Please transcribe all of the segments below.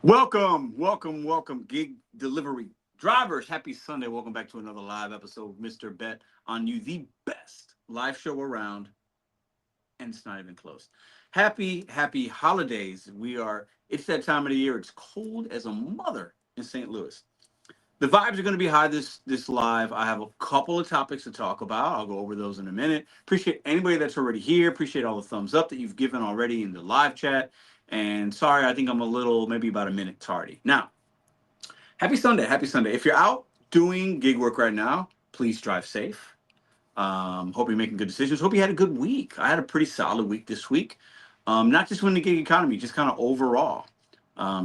Welcome, gig delivery drivers. Happy Sunday. Welcome back to another live episode of Mr. Bet on You, the best live show around, and it's not even close. Happy holidays. It's that time of the year. It's cold as a mother in St. Louis. The vibes are going to be high this live. I have a couple of topics to talk about. I'll go over those in a minute. Appreciate anybody that's already here. Appreciate all the thumbs up that you've given already in the live chat. And sorry, I think I'm a little, maybe about a minute tardy. Now, happy Sunday. Happy Sunday. If you're out doing gig work right now, please drive safe. Hope you're making good decisions. Hope you had a good week. I had a pretty solid week this week. Not just in the gig economy, just kind of overall.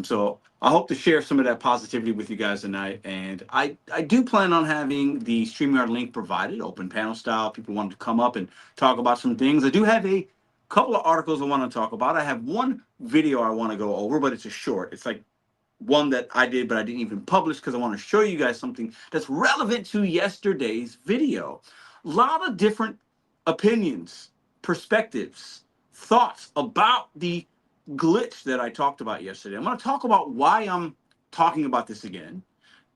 So I hope to share some of that positivity with you guys tonight. And I do plan on having the StreamYard link provided, open panel style. People want to come up and talk about some things. I do have a couple of articles I want to talk about. I have one video I want to go over, but it's a short. It's like one that I did, but I didn't even publish because I want to show you guys something that's relevant to yesterday's video. A lot of different opinions, perspectives, thoughts about the glitch that I talked about yesterday. I'm going to talk about why I'm talking about this again.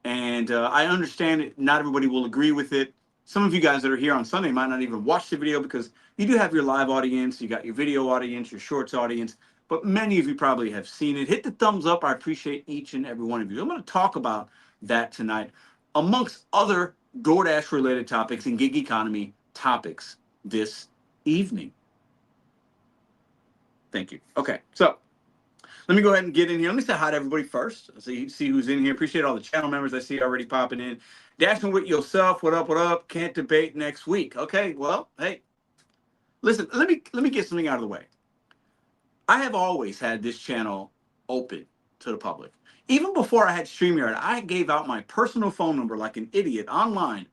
And I understand it, not everybody will agree with it. Some of you guys that are here on Sunday might not even watch the video because you do have your live audience, you got your video audience, your shorts audience, but many of you probably have seen it. Hit the thumbs up. I appreciate each and every one of you. I'm going to talk about that tonight, amongst other DoorDash related topics and gig economy topics this evening. Thank you. Okay, so let me go ahead and get in here. Let me say hi to everybody first. See who's in here. Appreciate all the channel members I see already popping in. Dashing with yourself. What up? What up? Can't debate next week. Okay. Well, hey, listen. Let me get something out of the way. I have always had this channel open to the public. Even before I had StreamYard, I gave out my personal phone number like an idiot online,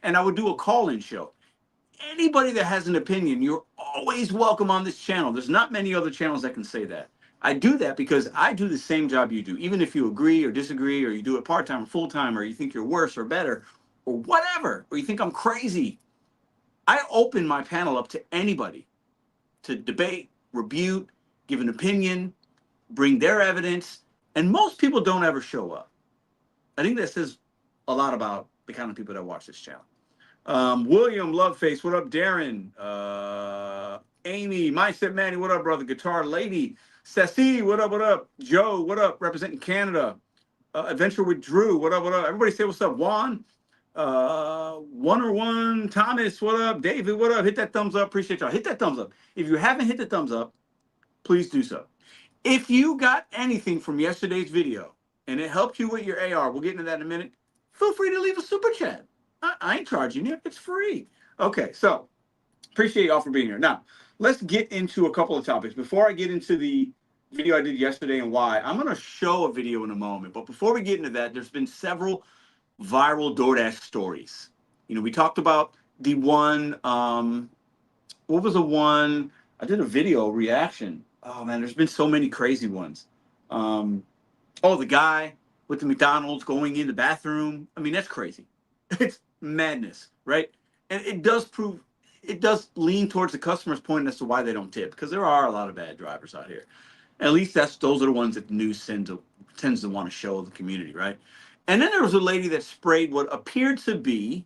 and I would do a call-in show. Anybody that has an opinion, you're always welcome on this channel. There's not many other channels that can say that. I do that because I do the same job you do. Even if you agree or disagree, or you do it part-time or full-time, or you think you're worse or better, or whatever, or you think I'm crazy, I open my panel up to anybody to debate, rebut, give an opinion, bring their evidence, and most people don't ever show up. I think that says a lot about the kind of people that watch this channel. William Loveface, what up? Darren, Amy, Mindset Manny, what up, brother? Guitar Lady, Sassy, what up? What up? Joe, what up? Representing Canada. Adventure with Drew, what up? What up? Everybody say what's up. Juan, One Thomas, what up? David, what up? Hit that thumbs up. Appreciate y'all. Hit that thumbs up. If you haven't hit the thumbs up, please do so. If you got anything from yesterday's video and it helped you with your AR, we'll get into that in a minute, feel free to leave a super chat. I ain't charging you. It's free. Okay, so appreciate y'all for being here. Now, let's get into a couple of topics. Before I get into the video I did yesterday and why, I'm going to show a video in a moment. But before we get into that, there's been several viral DoorDash stories. You know, we talked about the one, what was the one? I did a video reaction. Oh, man, there's been so many crazy ones. The guy with the McDonald's going in the bathroom. I mean, that's crazy. It's madness, right? And it does lean towards the customer's point as to why they don't tip, because there are a lot of bad drivers out here. At least those are the ones that the news tends to want to show the community, right? And then there was a lady that sprayed what appeared to be,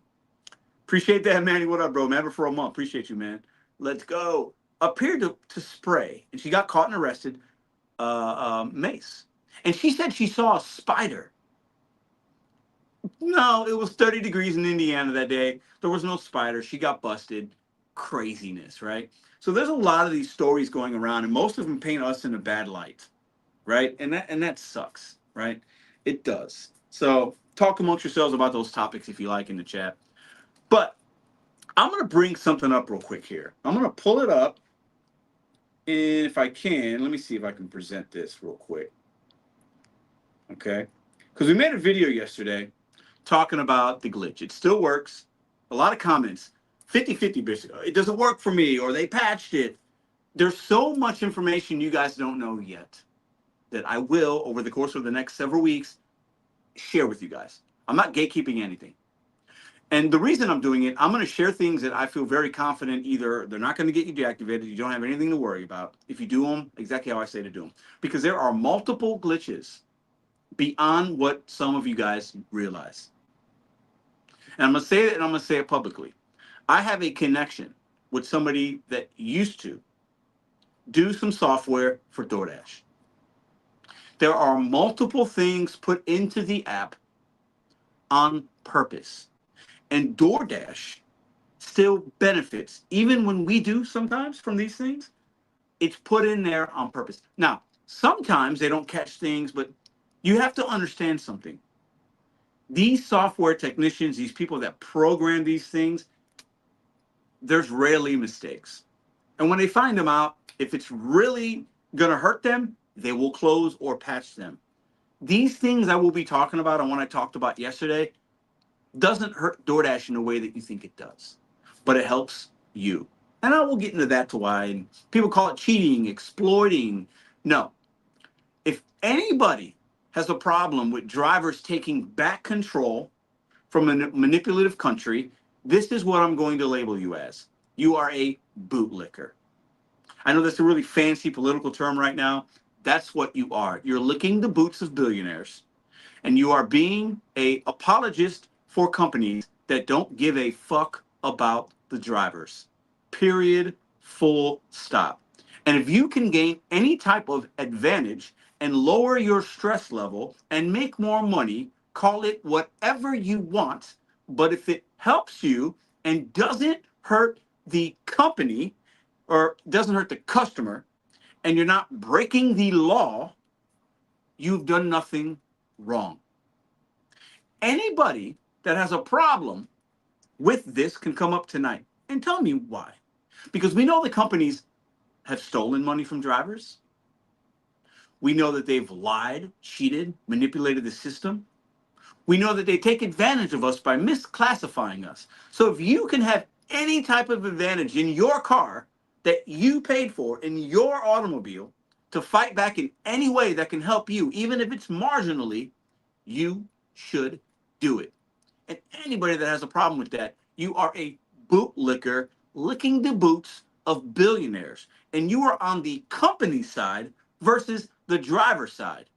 appreciate that, Manny, what up, bro? Member for a month, appreciate you, man. Let's go. Appeared to spray, and she got caught and arrested, mace. And she said she saw a spider. No, it was 30 degrees in Indiana that day. There was no spider. She got busted. Craziness, right? So there's a lot of these stories going around, and most of them paint us in a bad light, right? And that sucks, right? It does. So talk amongst yourselves about those topics if you like in the chat. But I'm going to bring something up real quick here. I'm going to pull it up. And if I can, let me see if I can present this real quick. Okay? Because we made a video yesterday talking about the glitch. It still works. A lot of comments. 50-50, Bishop. It doesn't work for me, or they patched it. There's so much information you guys don't know yet that I will, over the course of the next several weeks, share with you guys. I'm not gatekeeping anything. And the reason I'm doing it, I'm going to share things that I feel very confident either they're not going to get you deactivated, you don't have anything to worry about. If you do them, exactly how I say to do them. Because there are multiple glitches beyond what some of you guys realize. And I'm going to say it, and I'm going to say it publicly. I have a connection with somebody that used to do some software for DoorDash. There are multiple things put into the app on purpose. And DoorDash still benefits, even when we do sometimes from these things, it's put in there on purpose. Now, sometimes they don't catch things, but you have to understand something. These software technicians, these people that program these things, there's rarely mistakes. And when they find them out, if it's really going to hurt them, they will close or patch them. These things I will be talking about and what I talked about yesterday doesn't hurt DoorDash in the way that you think it does, but it helps you. And I will get into that to why. And people call it cheating, exploiting. No. If anybody has a problem with drivers taking back control from a manipulative country, this is what I'm going to label you as. You are a bootlicker. I know that's a really fancy political term right now. That's what you are. You're licking the boots of billionaires, and you are being a apologist for companies that don't give a fuck about the drivers. Period. Full stop. And if you can gain any type of advantage and lower your stress level and make more money, call it whatever you want. But if it helps you and doesn't hurt the company or doesn't hurt the customer, and you're not breaking the law, you've done nothing wrong. Anybody that has a problem with this can come up tonight and tell me why. Because we know the companies have stolen money from drivers. We know that they've lied, cheated, manipulated the system. We know that they take advantage of us by misclassifying us. So if you can have any type of advantage in your car that you paid for in your automobile to fight back in any way that can help you, even if it's marginally, you should do it. And anybody that has a problem with that, you are a bootlicker licking the boots of billionaires. And you are on the company side versus the driver side.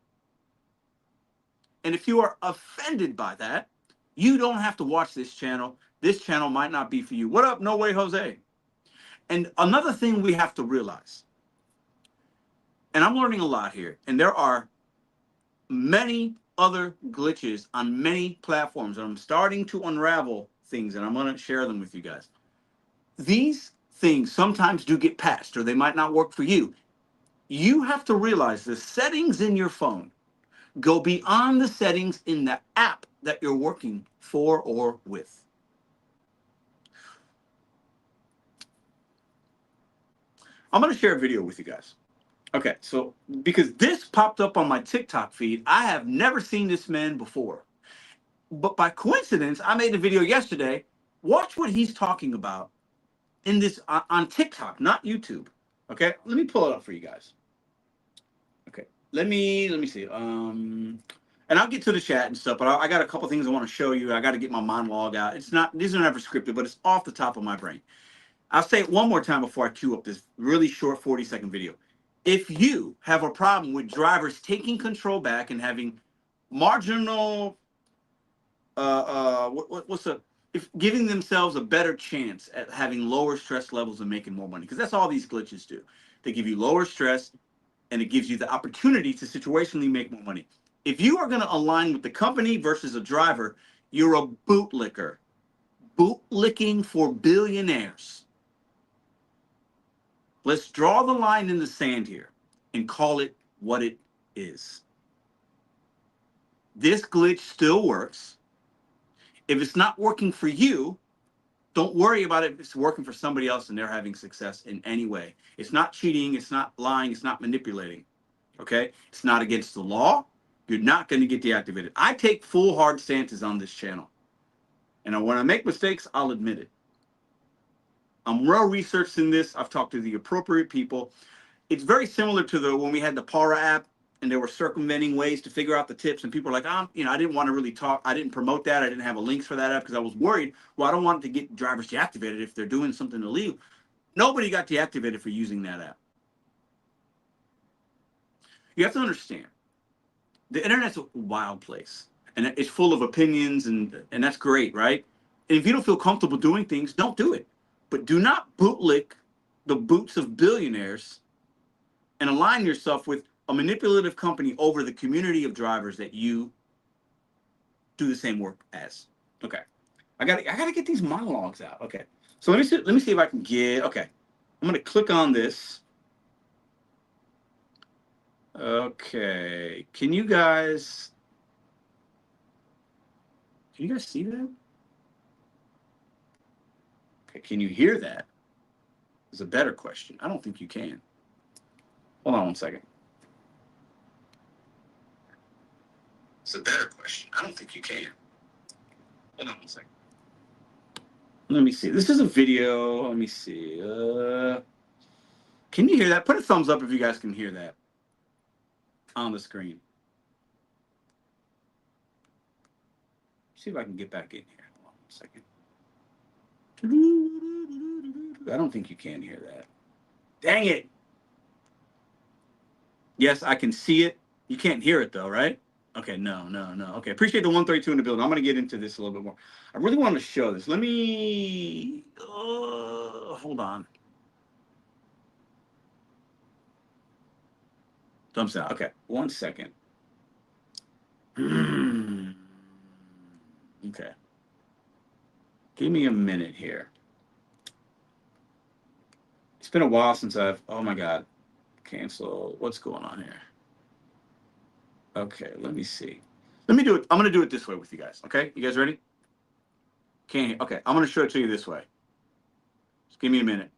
And if you are offended by that, you don't have to watch this channel. This channel might not be for you. What up? No way, Jose. And another thing we have to realize, and I'm learning a lot here, and there are many other glitches on many platforms, and I'm starting to unravel things, and I'm going to share them with you guys. These things sometimes do get patched, or they might not work for you. You have to realize the settings in your phone go beyond the settings in the app that you're working for or with. I'm going to share a video with you guys. Okay, so because this popped up on my TikTok feed, I have never seen this man before. But by coincidence, I made a video yesterday. Watch what he's talking about in this on TikTok, not YouTube. Okay, let me pull it up for you guys. Okay, let me see. And I'll get to the chat and stuff, but I got a couple things I want to show you. I got to get my monologue out. It's not, these are never scripted, but it's off the top of my brain. I'll say it one more time before I cue up this really short 40-second video. If you have a problem with drivers taking control back and having marginal, if giving themselves a better chance at having lower stress levels and making more money, because that's all these glitches do. They give you lower stress, and it gives you the opportunity to situationally make more money. If you are going to align with the company versus a driver, you're a bootlicker. Bootlicking for billionaires. Let's draw the line in the sand here and call it what it is. This glitch still works. If it's not working for you, don't worry about it if it's working for somebody else and they're having success in any way. It's not cheating, it's not lying, it's not manipulating. Okay? It's not against the law. You're not going to get deactivated. I take full hard stances on this channel. And when I make mistakes, I'll admit it. I'm well researched in this. I've talked to the appropriate people. It's very similar to when we had the Para app and there were circumventing ways to figure out the tips, and people are like, I didn't want to really talk. I didn't promote that. I didn't have a links for that app because I was worried. Well, I don't want it to get drivers deactivated if they're doing something illegal. Nobody got deactivated for using that app. You have to understand, The internet's a wild place, and it's full of opinions, and that's great, right? And if you don't feel comfortable doing things, don't do it. But do not bootlick the boots of billionaires and align yourself with a manipulative company over the community of drivers that you do the same work as. Okay. I gotta get these monologues out. Okay. So let me see if I can get, okay. I'm gonna click on this. Okay. Can you guys see that? Okay, can you hear that? Is a better question. I don't think you can. Hold on one second. It's a better question. I don't think you can. Hold on one second. Let me see. This is a video. Let me see. Can you hear that? Put a thumbs up if you guys can hear that on the screen. See if I can get back in here. Hold on one second. I don't think you can hear that. Dang it. Yes, I can see it. You can't hear it though, right? Okay, no. Okay, appreciate the 132 in the building. I'm going to get into this a little bit more. I really want to show this. Let me, hold on. Thumbs down. Okay, 1 second. Okay. Give me a minute here. It's been a while since oh my God, cancel. What's going on here? Okay, let me see. Let me do it. I'm going to do it this way with you guys. Okay, you guys ready? Okay, I'm going to show it to you this way. Just give me a minute.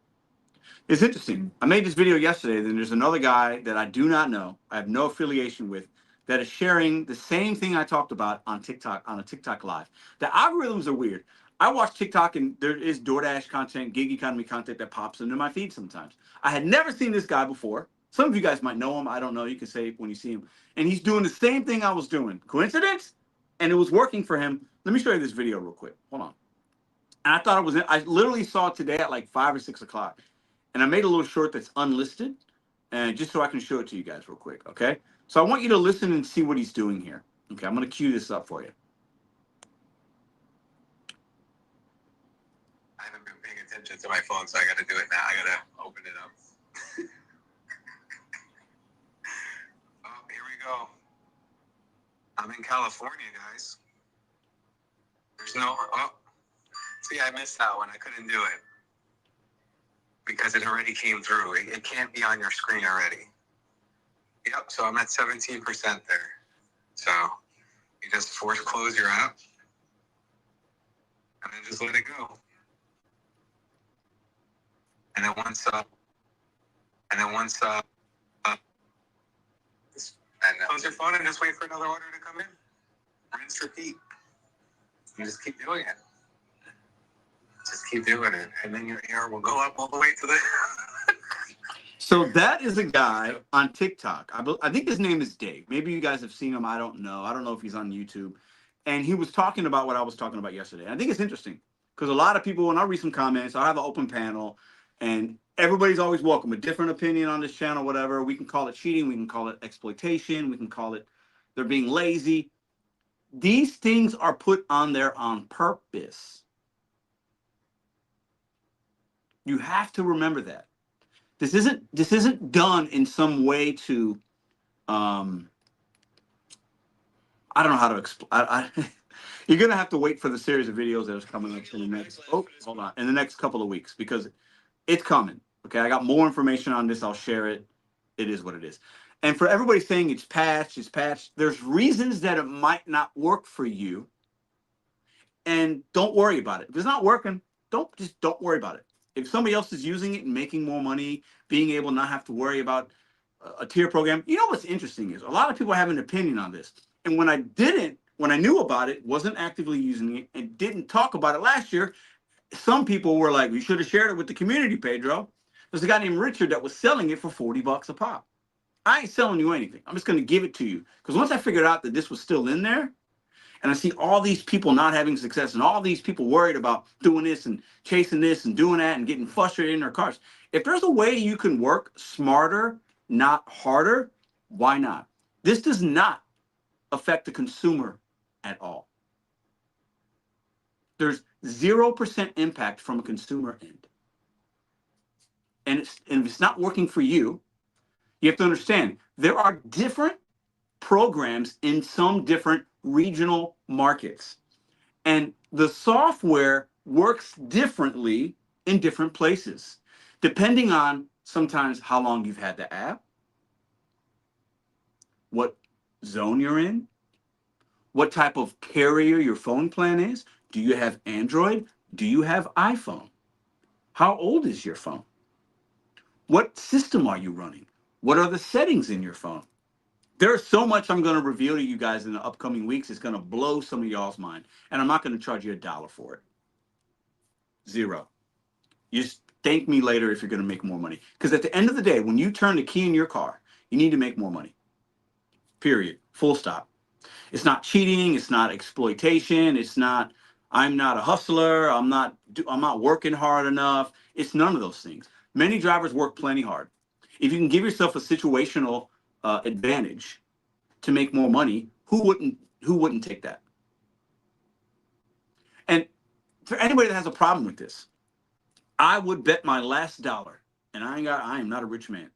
It's interesting. I made this video yesterday, then there's another guy that I do not know, I have no affiliation with, that is sharing the same thing I talked about on TikTok, on a TikTok live. The algorithms are weird. I watch TikTok and there is DoorDash content, gig economy content that pops into my feed sometimes. I had never seen this guy before. Some of you guys might know him. I don't know. You can say when you see him. And he's doing the same thing I was doing. Coincidence? And it was working for him. Let me show you this video real quick. Hold on. And I thought I literally saw it today at like 5 or 6 o'clock. And I made a little short that's unlisted, and just so I can show it to you guys real quick, okay? So I want you to listen and see what he's doing here. Okay, I'm going to cue this up for you. I haven't been paying attention to my phone, so I got to do it now. I got to open it up. Oh, here we go. I'm in California, guys. There's no... Oh, see, I missed that one. I couldn't do it because it already came through. It can't be on your screen already. Yep, so I'm at 17% there. So you just close your app and then just let it go. And then close your phone and just wait for another order to come in. Rinse, repeat. You just keep doing it. Just keep doing it, and then your AR will go up all the way to the... So that is a guy on TikTok. I think his name is Dave. Maybe you guys have seen him. I don't know. I don't know if he's on YouTube. And he was talking about what I was talking about yesterday. And I think it's interesting because a lot of people, when I read some comments, I have an open panel, and everybody's always welcome. A different opinion on this channel, whatever. We can call it cheating. We can call it exploitation. We can call it they're being lazy. These things are put on there on purpose. You have to remember that. This isn't done in some way to I don't know how to explain. You're gonna have to wait for the series of videos that is coming up in the next in the next couple of weeks, because it's coming. Okay, I got more information on this. I'll share it. It is what it is. And for everybody saying it's patched, there's reasons that it might not work for you. And don't worry about it. If it's not working, don't worry about it. If somebody else is using it and making more money, being able to not have to worry about a tier program, you know what's interesting is a lot of people have an opinion on this. And when I knew about it, wasn't actively using it, and didn't talk about it last year, some people were like, "You should have shared it with the community, Pedro." There's a guy named Richard that was selling it for $40 a pop. I ain't selling you anything. I'm just going to give it to you, because once I figured out that this was still in there, and I see all these people not having success and all these people worried about doing this and chasing this and doing that and getting frustrated in their cars. If there's a way you can work smarter, not harder, why not? This does not affect the consumer at all. There's 0% impact from a consumer end. And if it's not working for you, you have to understand there are different programs in some different regional markets. And the software works differently in different places, depending on sometimes how long you've had the app, what zone you're in, what type of carrier your phone plan is. Do you have Android? Do you have iPhone? How old is your phone? What system are you running? What are the settings in your phone? There's so much I'm going to reveal to you guys in the upcoming weeks. It's going to blow some of y'all's mind. And I'm not going to charge you $1 for it. 0. You just thank me later if you're going to make more money. Because at the end of the day, when you turn the key in your car, you need to make more money. Period. Full stop. It's not cheating. It's not exploitation. It's not, I'm not a hustler. I'm not working hard enough. It's none of those things. Many drivers work plenty hard. If you can give yourself a situational advantage to make more money, who wouldn't take that? And for anybody that has a problem with this, I would bet my last dollar, and I am not a rich man,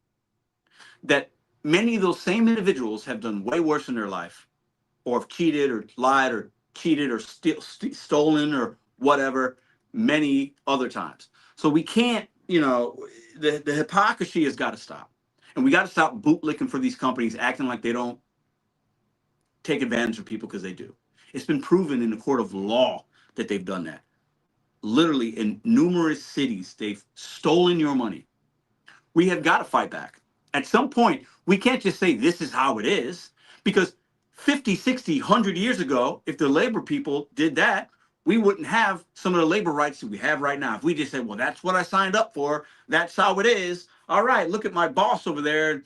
that many of those same individuals have done way worse in their life, or have cheated or lied or cheated or stolen or whatever many other times. So we can't, the hypocrisy has got to stop. And we got to stop bootlicking for these companies acting like they don't take advantage of people, because they do. It's been proven in the court of law that they've done that. Literally in numerous cities, they've stolen your money. We have got to fight back. At some point, we can't just say this is how it is, because 50, 60, 100 years ago, if the labor people did that, we wouldn't have some of the labor rights that we have right now. If we just said, well, that's what I signed up for, that's how it is. All right, look at my boss over there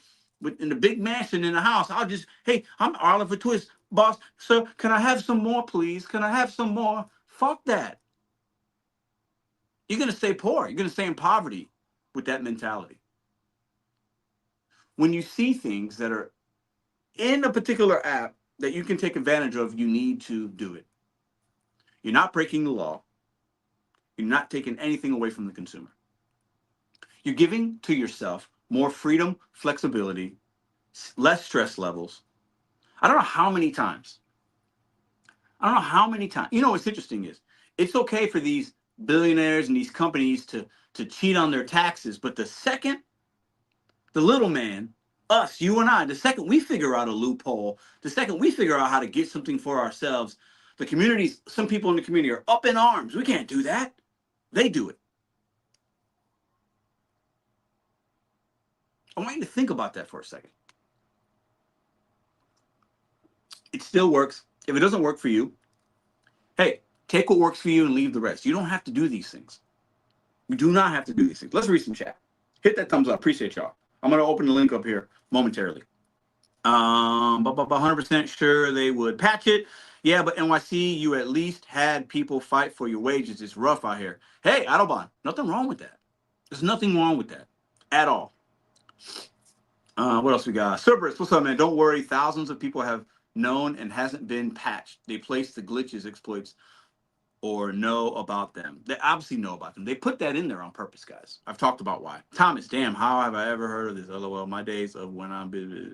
in the big mansion in the house. Hey, I'm Oliver Twist, boss. Sir, can I have some more, please? Can I have some more? Fuck that. You're going to stay poor. You're going to stay in poverty with that mentality. When you see things that are in a particular app that you can take advantage of, you need to do it. You're not breaking the law. You're not taking anything away from the consumer. You're giving to yourself more freedom, flexibility, less stress levels. I don't know how many times. You know what's interesting is, it's okay for these billionaires and these companies to cheat on their taxes, but the second the little man, us, you and I, the second we figure out a loophole, the second we figure out how to get something for ourselves, the communities, some people in the community are up in arms. We can't do that. They do it. I want you to think about that for a second. It still works. If it doesn't work for you, hey, take what works for you and leave the rest. You don't have to do these things. You do not have to do these things. Let's read some chat. Hit that thumbs up. Appreciate y'all. I'm going to open the link up here momentarily. 100% sure they would patch it. Yeah, but NYC, you at least had people fight for your wages. It's rough out here. Hey, Autobahn, nothing wrong with that. There's nothing wrong with that at all. What else we got? Cerberus, what's up, man? Don't worry. Thousands of people have known and hasn't been patched. They place the glitches, exploits, or know about them. They obviously know about them. They put that in there on purpose, guys. I've talked about why. Thomas, damn, how have I ever heard of this? LOL, my days of when I'm busy.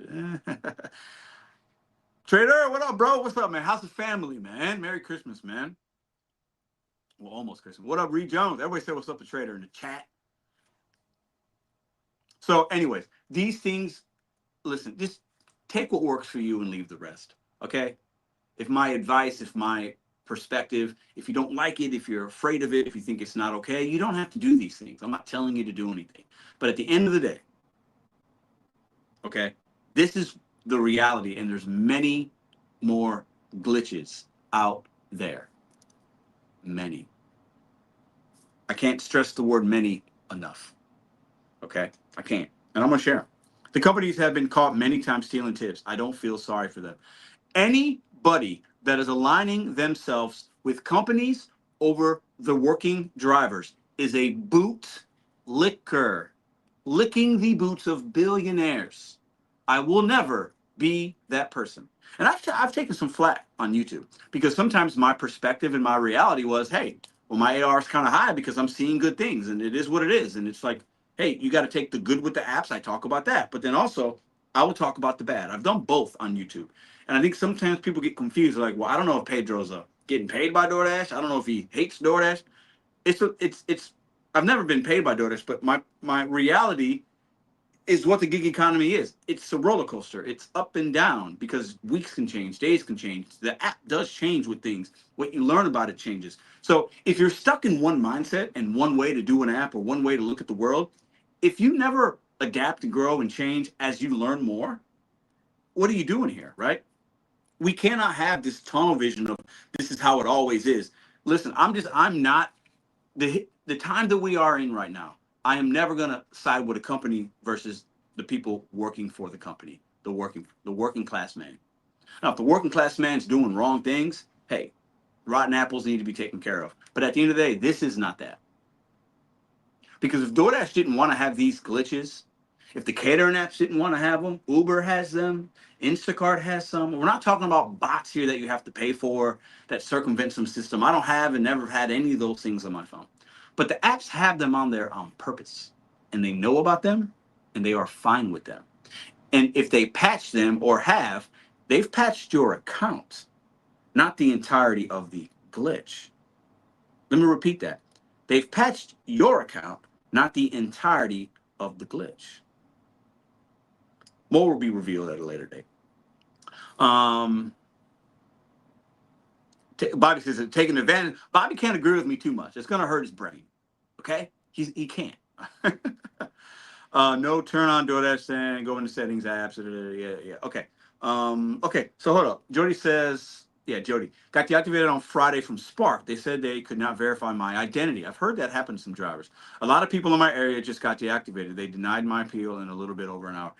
Trader, what up, bro? What's up, man? How's the family, man? Merry Christmas, man. Well, almost Christmas. What up, Reed Jones? Everybody say what's up to Trader in the chat. So anyways, these things, listen, just take what works for you and leave the rest, okay? If my advice, if my perspective, if you don't like it, if you're afraid of it, if you think it's not okay, you don't have to do these things. I'm not telling you to do anything. But at the end of the day, okay, this is the reality, and there's many more glitches out there. Many. I can't stress the word many enough. Okay? I can't. And I'm going to share them. The companies have been caught many times stealing tips. I don't feel sorry for them. Anybody that is aligning themselves with companies over the working drivers is a boot licker, licking the boots of billionaires. I will never Be that person. And I've taken some flack on YouTube because sometimes my perspective and my reality was, hey, well, my AR is kind of high because I'm seeing good things, and it is what it is. And it's like, hey, you got to take the good with the apps. I talk about that, but then also I will talk about the bad. I've done both on YouTube, and I think sometimes people get confused. Like, well, I don't know if Pedro's getting paid by DoorDash. I don't know if he hates DoorDash. It's. I've never been paid by DoorDash, but my reality is what the gig economy is. It's a roller coaster. It's up and down because weeks can change, days can change. The app does change with things. What you learn about it changes. So if you're stuck in one mindset and one way to do an app or one way to look at the world, if you never adapt and grow and change as you learn more, what are you doing here, right? We cannot have this tunnel vision of this is how it always is. Listen, I'm not the time that we are in right now. I am never going to side with a company versus the people working for the company, the working class man. Now, if the working class man's doing wrong things, hey, rotten apples need to be taken care of. But at the end of the day, this is not that. Because if DoorDash didn't want to have these glitches, if the catering apps didn't want to have them, Uber has them, Instacart has some. We're not talking about bots here that you have to pay for that circumvent some system. I don't have and never had any of those things on my phone. But the apps have them on there on purpose, and they know about them, and they are fine with them. And if they patch them or have, they've patched your account, not the entirety of the glitch. Let me repeat that. They've patched your account, not the entirety of the glitch. More will be revealed at a later date. Bobby says taking advantage. Bobby can't agree with me too much. It's going to hurt his brain. Okay? He can't. No turn on DoorDash saying go into settings apps. Yeah. Okay. Okay. So hold up. Jody says, yeah, Jody got deactivated on Friday from Spark. They said they could not verify my identity. I've heard that happen to some drivers. A lot of people in my area just got deactivated. They denied my appeal in a little bit over an hour.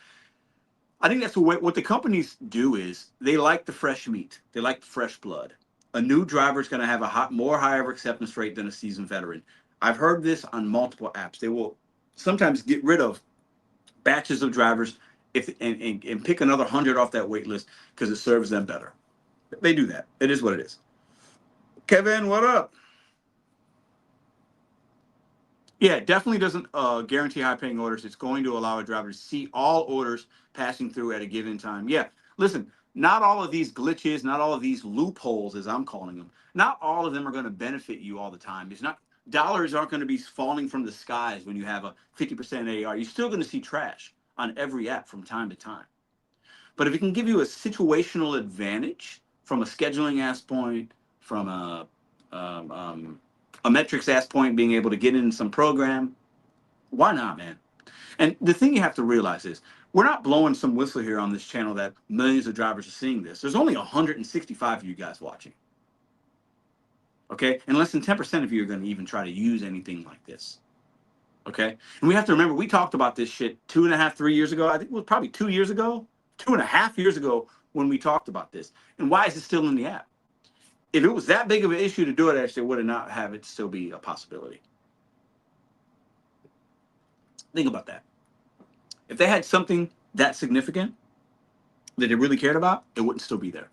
I think that's what the companies do is they like the fresh meat. They like the fresh blood. A new driver is going to have a more higher acceptance rate than a seasoned veteran. I've heard this on multiple apps. They will sometimes get rid of batches of drivers and pick another 100 off that wait list because it serves them better. They do that. It is what it is. Kevin, what up? Yeah, it definitely doesn't guarantee high-paying orders. It's going to allow a driver to see all orders passing through at a given time. Yeah, listen, not all of these glitches, not all of these loopholes, as I'm calling them, not all of them are going to benefit you all the time. It's not dollars aren't going to be falling from the skies when you have a 50% AR. You're still going to see trash on every app from time to time. But if it can give you a situational advantage from a scheduling aspect point, from a metrics aspect point, being able to get in some program, why not, man? And the thing you have to realize is we're not blowing some whistle here on this channel that millions of drivers are seeing this. There's only 165 of you guys watching. Okay? And less than 10% of you are going to even try to use anything like this. Okay? And we have to remember, we talked about this shit 2.5, 3 years ago. I think it was probably 2 years ago, 2.5 years ago when we talked about this. And why is it still in the app? If it was that big of an issue to do it, actually, would it not have it still be a possibility? Think about that. If they had something that significant that they really cared about, it wouldn't still be there.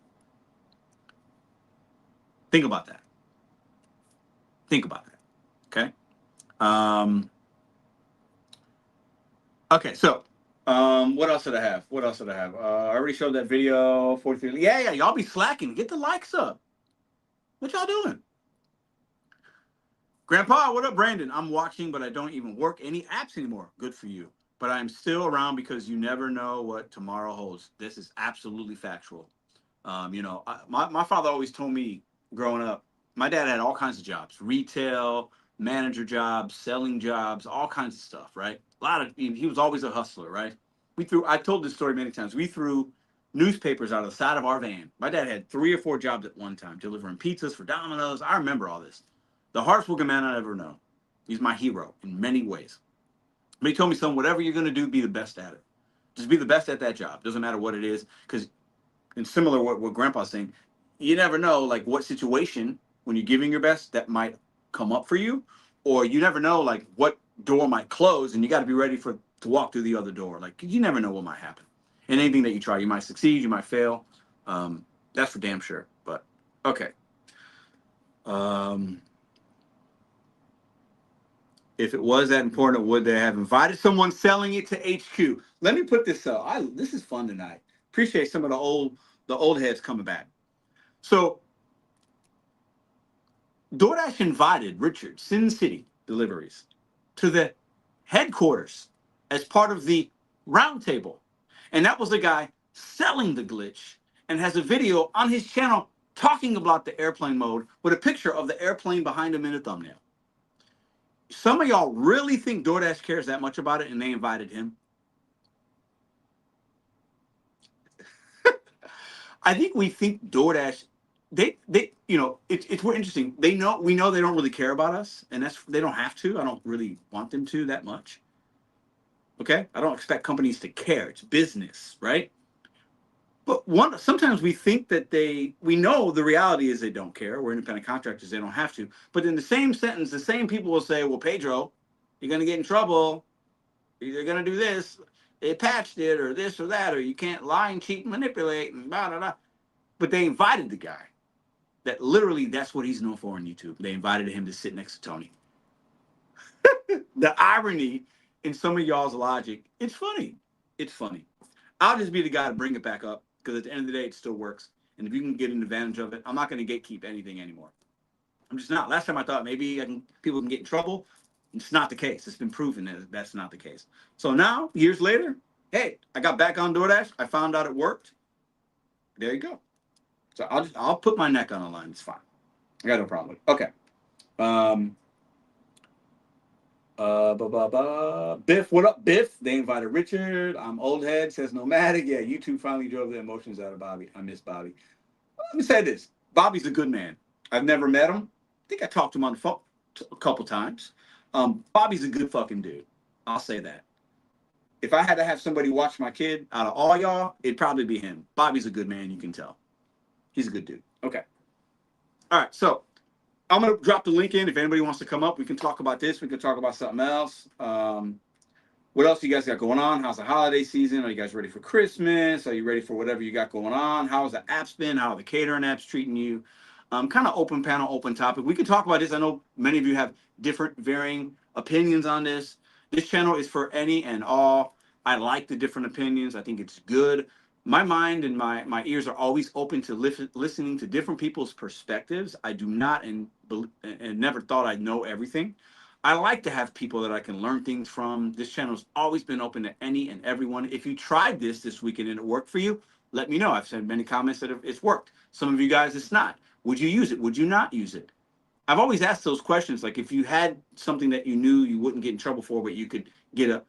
Think about that. Think about that. Okay. Okay. So, what else did I have? I already showed that video. 43. Yeah. Y'all be slacking. Get the likes up. What y'all doing? Grandpa, what up, Brandon? I'm watching, but I don't even work any apps anymore. Good for you. But I'm still around because you never know what tomorrow holds. This is absolutely factual. My father always told me growing up, my dad had all kinds of jobs, retail, manager jobs, selling jobs, all kinds of stuff, right? He was always a hustler, right? I told this story many times. We threw newspapers out of the side of our van. My dad had 3 or 4 jobs at one time, delivering pizzas for Domino's. I remember all this. The hardest working man I ever know. He's my hero in many ways. But he told me, son, whatever you're going to do, be the best at it. Just be the best at that job. Doesn't matter what it is. Because, and similar to what Grandpa's saying, you never know, like, what situation, when you're giving your best, that might come up for you. Or you never know, like, what door might close, and you got to be ready to walk through the other door. Like, you never know what might happen. And anything that you try, you might succeed, you might fail. That's for damn sure. But okay. Um, if it was that important, would they have invited someone selling it to HQ? Let me put this up. This is fun tonight. Appreciate some of the old heads coming back. So DoorDash invited Richard Sin City Deliveries to the headquarters as part of the roundtable. And that was the guy selling the glitch and has a video on his channel talking about the airplane mode with a picture of the airplane behind him in a thumbnail. Some of y'all really think DoorDash cares that much about it and they invited him? I think we think DoorDash, they you know, it's more interesting. We know they don't really care about us, and they don't have to. I don't really want them to that much. Okay? I don't expect companies to care. It's business, right? But sometimes we think that we know the reality is they don't care. We're independent contractors, they don't have to. But in the same sentence, the same people will say, well, Pedro, you're gonna get in trouble. You're gonna do this. They patched it, or this or that, or you can't lie and cheat and manipulate and blah blah blah. But they invited the guy. That literally that's what he's known for on YouTube. They invited him to sit next to Tony. The irony in some of y'all's logic, it's funny. It's funny. I'll just be the guy to bring it back up because at the end of the day, it still works. And if you can get an advantage of it, I'm not going to gatekeep anything anymore. I'm just not. Last time I thought maybe people can get in trouble. It's not the case. It's been proven that that's not the case. So now, years later, hey, I got back on DoorDash. I found out it worked. There you go. So I'll put my neck on the line. It's fine. I got no problem with it. Okay. Biff, what up, Biff? They invited Richard. I'm old head, says nomadic. Yeah, YouTube finally drove the emotions out of Bobby. I miss Bobby. Well, let me say this. Bobby's a good man. I've never met him. I think I talked to him on the phone a couple times. Bobby's a good fucking dude. I'll say that. If I had to have somebody watch my kid out of all y'all, it'd probably be him. Bobby's a good man, you can tell. He's a good dude. Okay. All right, so I'm going to drop the link in. If anybody wants to come up, we can talk about this. We can talk about something else. What else you guys got going on? How's the holiday season? Are you guys ready for Christmas? Are you ready for whatever you got going on? How's the apps been? How are the catering apps treating you? Kind of open panel, open topic. We can talk about this. I know many of you have different varying opinions on this. This channel is for any and all. I like the different opinions. I think it's good. My mind and my ears are always open to listening to different people's perspectives. I do not and never thought I'd know everything. I like to have people that I can learn things from. This channel's always been open to any and everyone. If you tried this weekend and it worked for you, let me know. I've sent many comments that it's worked. Some of you guys, it's not. Would you use it? Would you not use it? I've always asked those questions. Like if you had something that you knew you wouldn't get in trouble for, but you could get a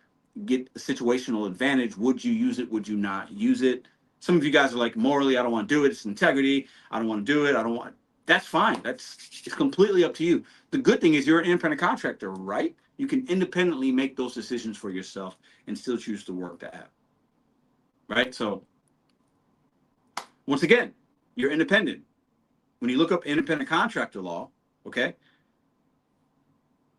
situational advantage, would you use it? Would you not use it? Some of you guys are like, morally, I don't want to do it. It's integrity. I don't want to do it. I don't want. That's fine. It's completely up to you. The good thing is you're an independent contractor, right? You can independently make those decisions for yourself and still choose to work the app, right? So once again, you're independent. When you look up independent contractor law, okay,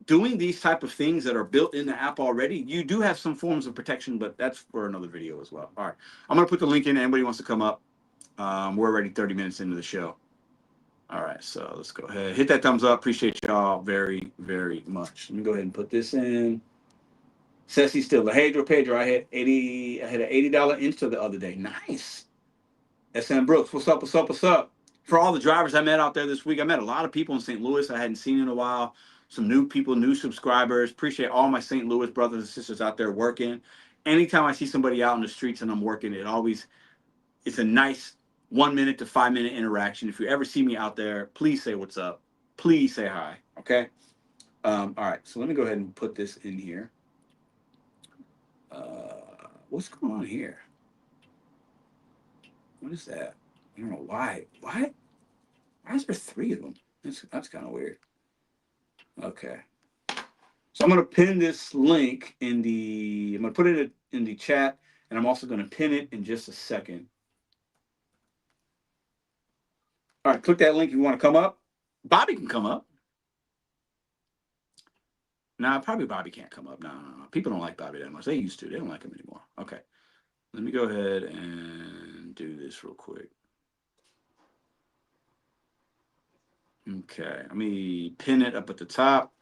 doing these type of things that are built in the app already, you do have some forms of protection, but that's for another video as well. All right, I'm gonna put the link in. Anybody wants to come up? We're already 30 minutes into the show. All right, so let's go ahead. Hit that thumbs up. Appreciate y'all very, very much. Let me go ahead and put this in. Ceci still, Pedro, I hit an $80 Insta the other day. Nice. SM Brooks, what's up, what's up, what's up? For all the drivers I met out there this week, I met a lot of people in St. Louis I hadn't seen in a while. Some new people, new subscribers. Appreciate all my St. Louis brothers and sisters out there working. Anytime I see somebody out in the streets and I'm working, it's a nice 1 minute to 5 minute interaction. If you ever see me out there, please say what's up. Please say hi. Okay. All right. So let me go ahead and put this in here. What's going on here? What is that? I don't know why. Why is there 3 of them? That's kind of weird. Okay. So I'm going to pin this link I'm going to put it in the chat, and I'm also going to pin it in just a second. All right, click that link if you want to come up. Bobby can come up. Nah, probably Bobby can't come up. No. People don't like Bobby that much. They used to. They don't like him anymore. Okay. Let me go ahead and do this real quick. Okay, let me pin it up at the top.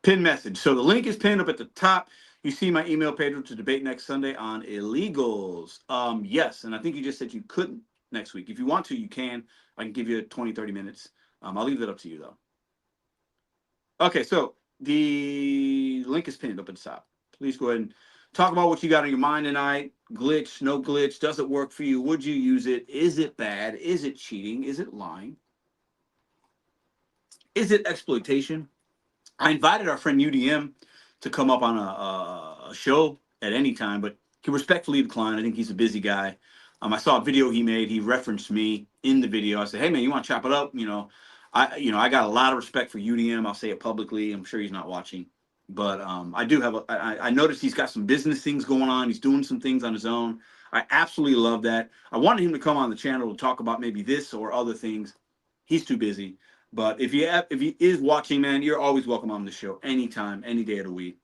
Pin message. So the link is pinned up at the top. You see my email page to debate next Sunday on illegals. Yes, and I think you just said you couldn't next week. If you want to, you can. I can give you 20, 30 minutes. I'll leave that up to you, though. Okay, so the link is pinned up at the top. Please go ahead and talk about what you got on your mind tonight. Glitch, no glitch. Does it work for you? Would you use it? Is it bad? Is it cheating? Is it lying? Is it exploitation? I invited our friend UDM to come up on a show at any time, but he respectfully declined. I think he's a busy guy. I saw a video he made. He referenced me in the video. I said, "Hey man, you want to chop it up?" I got a lot of respect for UDM. I'll say it publicly. I'm sure he's not watching, but I do have. I noticed he's got some business things going on. He's doing some things on his own. I absolutely love that. I wanted him to come on the channel to talk about maybe this or other things. He's too busy. But if he is watching, man, you're always welcome on the show anytime, any day of the week.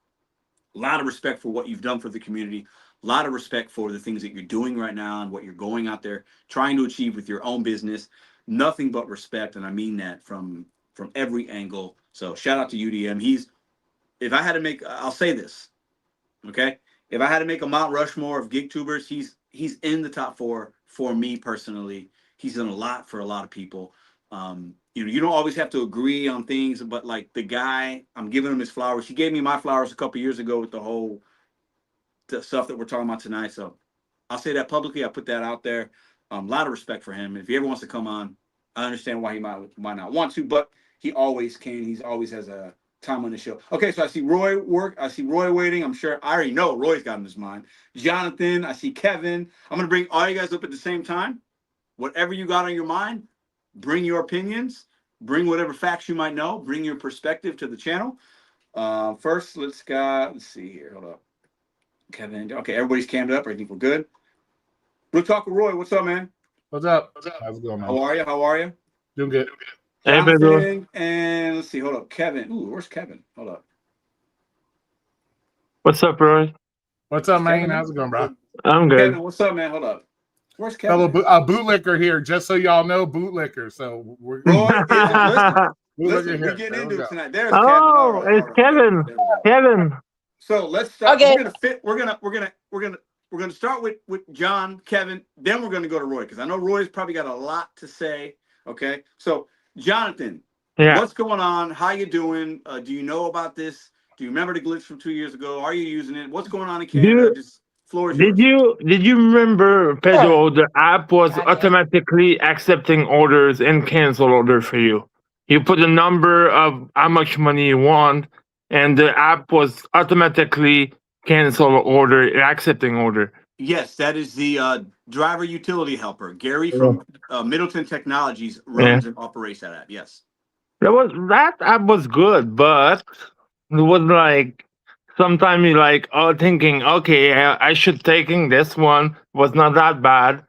A lot of respect for what you've done for the community. A lot of respect for the things that you're doing right now and what you're going out there trying to achieve with your own business. Nothing but respect, and I mean that from every angle. So shout out to UDM. If I had to make, I'll say this, okay? If I had to make a Mount Rushmore of gig tubers, he's in the top 4 for me personally. He's done a lot for a lot of people. You don't always have to agree on things, but like the guy, I'm giving him his flowers. He gave me my flowers a couple years ago with the stuff that we're talking about tonight. So I'll say that publicly. I put that out there. A lot of respect for him. If he ever wants to come on, I understand why he might not want to, but he always can. He always has a time on the show. Okay, so I see Roy I see Roy waiting. I'm sure I already know Roy's got in his mind. Jonathan, I see Kevin. I'm gonna bring all you guys up at the same time. Whatever you got on your mind, bring your opinions, bring whatever facts you might know, bring your perspective to the channel. First, let's see here. Hold up. Kevin. Okay, everybody's cammed up. I think we're good. We'll talk with Roy. What's up, man? What's up? How's it going, man? How are you? Doing good. Hey, Pedro. Jonathan, and let's see. Hold up. Kevin. Ooh, where's Kevin? Hold up. What's up, bro? What's up, man? Kevin? How's it going, bro? I'm good. Kevin, what's up, man? Hold up. Where's Kevin? Fellow bootlicker here, just so y'all know, bootlicker. So we're Roy, listen, bootlicker we're getting into it tonight. There's Oh, Kevin. it's Kevin. Kevin. So let's start. Okay. We're gonna start with John, Kevin, then we're gonna go to Roy because I know Roy's probably got a lot to say. Okay, so Jonathan, Yeah. what's going on? How you doing? Do you know about this? Do you remember the glitch from 2 years ago? Are you using it? What's going on in Canada? Just floor is Did yours. you remember, Pedro? The app was automatically accepting orders and cancel order for you. You put a number of how much money you want, and the app was automatically cancel order, accepting order. Yes, that is the driver utility helper. Gary from Middleton Technologies runs and operates that app. Yes. That app was good, but it was like sometimes you like thinking, okay, I should taking this one was not that bad,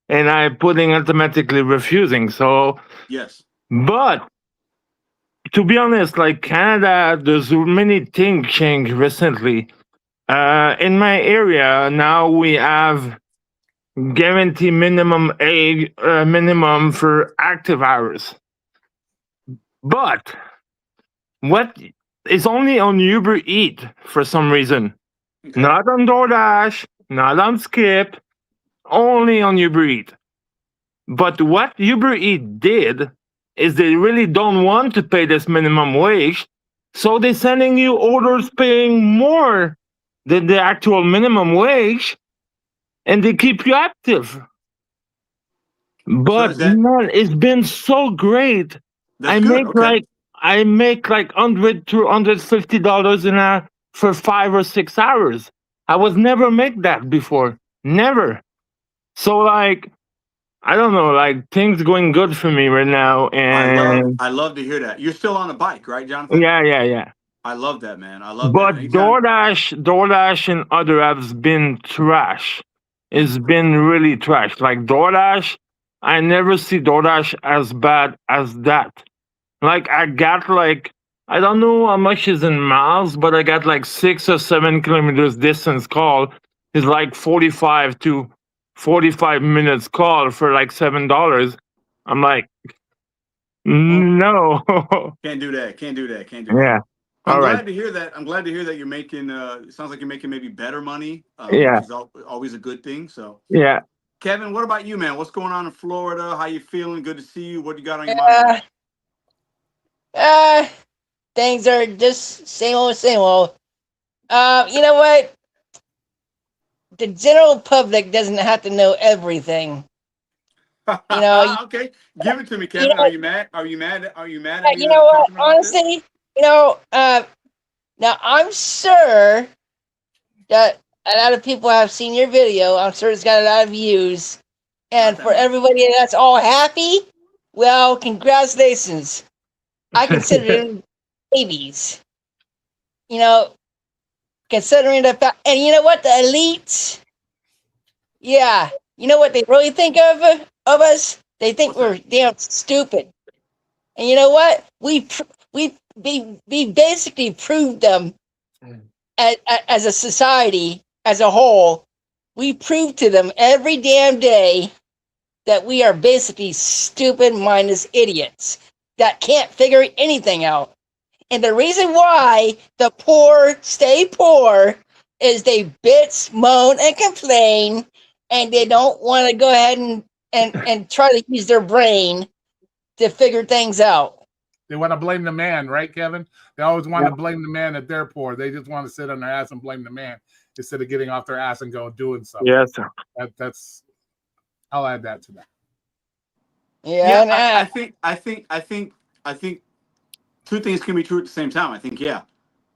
and I putting automatically refusing. So, Yes. but to be honest, like Canada, there's many things changed recently. In my area now we have guarantee minimum age minimum for active hours, but what is only on Uber Eat for some reason, Okay. not on DoorDash, not on Skip, only on Uber Eat. But what Uber Eat did is they really don't want to pay this minimum wage, so they're sending you orders paying more than the actual minimum wage, and they keep you active. But man, it's been so great. That's good. Okay. I make like $100 to $150 an hour for 5 or 6 hours. I was never make that before, never. So like, I don't know, like things going good for me right now, and I love to hear that. You're still on a bike, right, Jonathan? yeah. I love that, man. I love But that. Anytime- DoorDash and other apps been trash. It's been really trash. Like DoorDash, I never see DoorDash as bad as that. Like I got like, I don't know how much is in miles, but I got like 6 or 7 kilometers distance call, is like 45 to 45 minutes call for like $7. I'm like, no. Can't do that. Can't do that. Can't do Yeah. that. I'm All right. glad to hear that. I'm glad to hear that you're making. It sounds like you're making maybe better money, Yeah. which is always a good thing. So, Yeah. Kevin, what about you, man? What's going on in Florida? How you feeling? Good to see you. What you got on your mind? Things are just same old, same old. You know what? The general public doesn't have to know everything. You know, Okay, give it to me, you Kevin. know, Are you mad? Are you mad? Are you mad at me you that know I'm what? talking about this? Honestly, now I'm sure that a lot of people have seen your video. I'm sure it's got a lot of views. And Not that for much. everybody that's all happy, well, congratulations. I consider them babies. You know, considering the fact, and you know what, the elites, yeah, you know what they really think of us? They think What's that? we're damn stupid. And you know what? We basically proved them as a society, as a whole. We prove to them every damn day that we are basically stupid, mindless idiots that can't figure anything out. And the reason why the poor stay poor is they bitch, moan, and complain, and they don't want to go ahead and try to use their brain to figure things out. They want to blame the man, right, Kevin? They always want to blame the man that they're poor. They just want to sit on their ass and blame the man instead of getting off their ass and going doing something. Yes. That's. I'll add that to that. Yeah, and I think two things can be true at the same time. I think, yeah.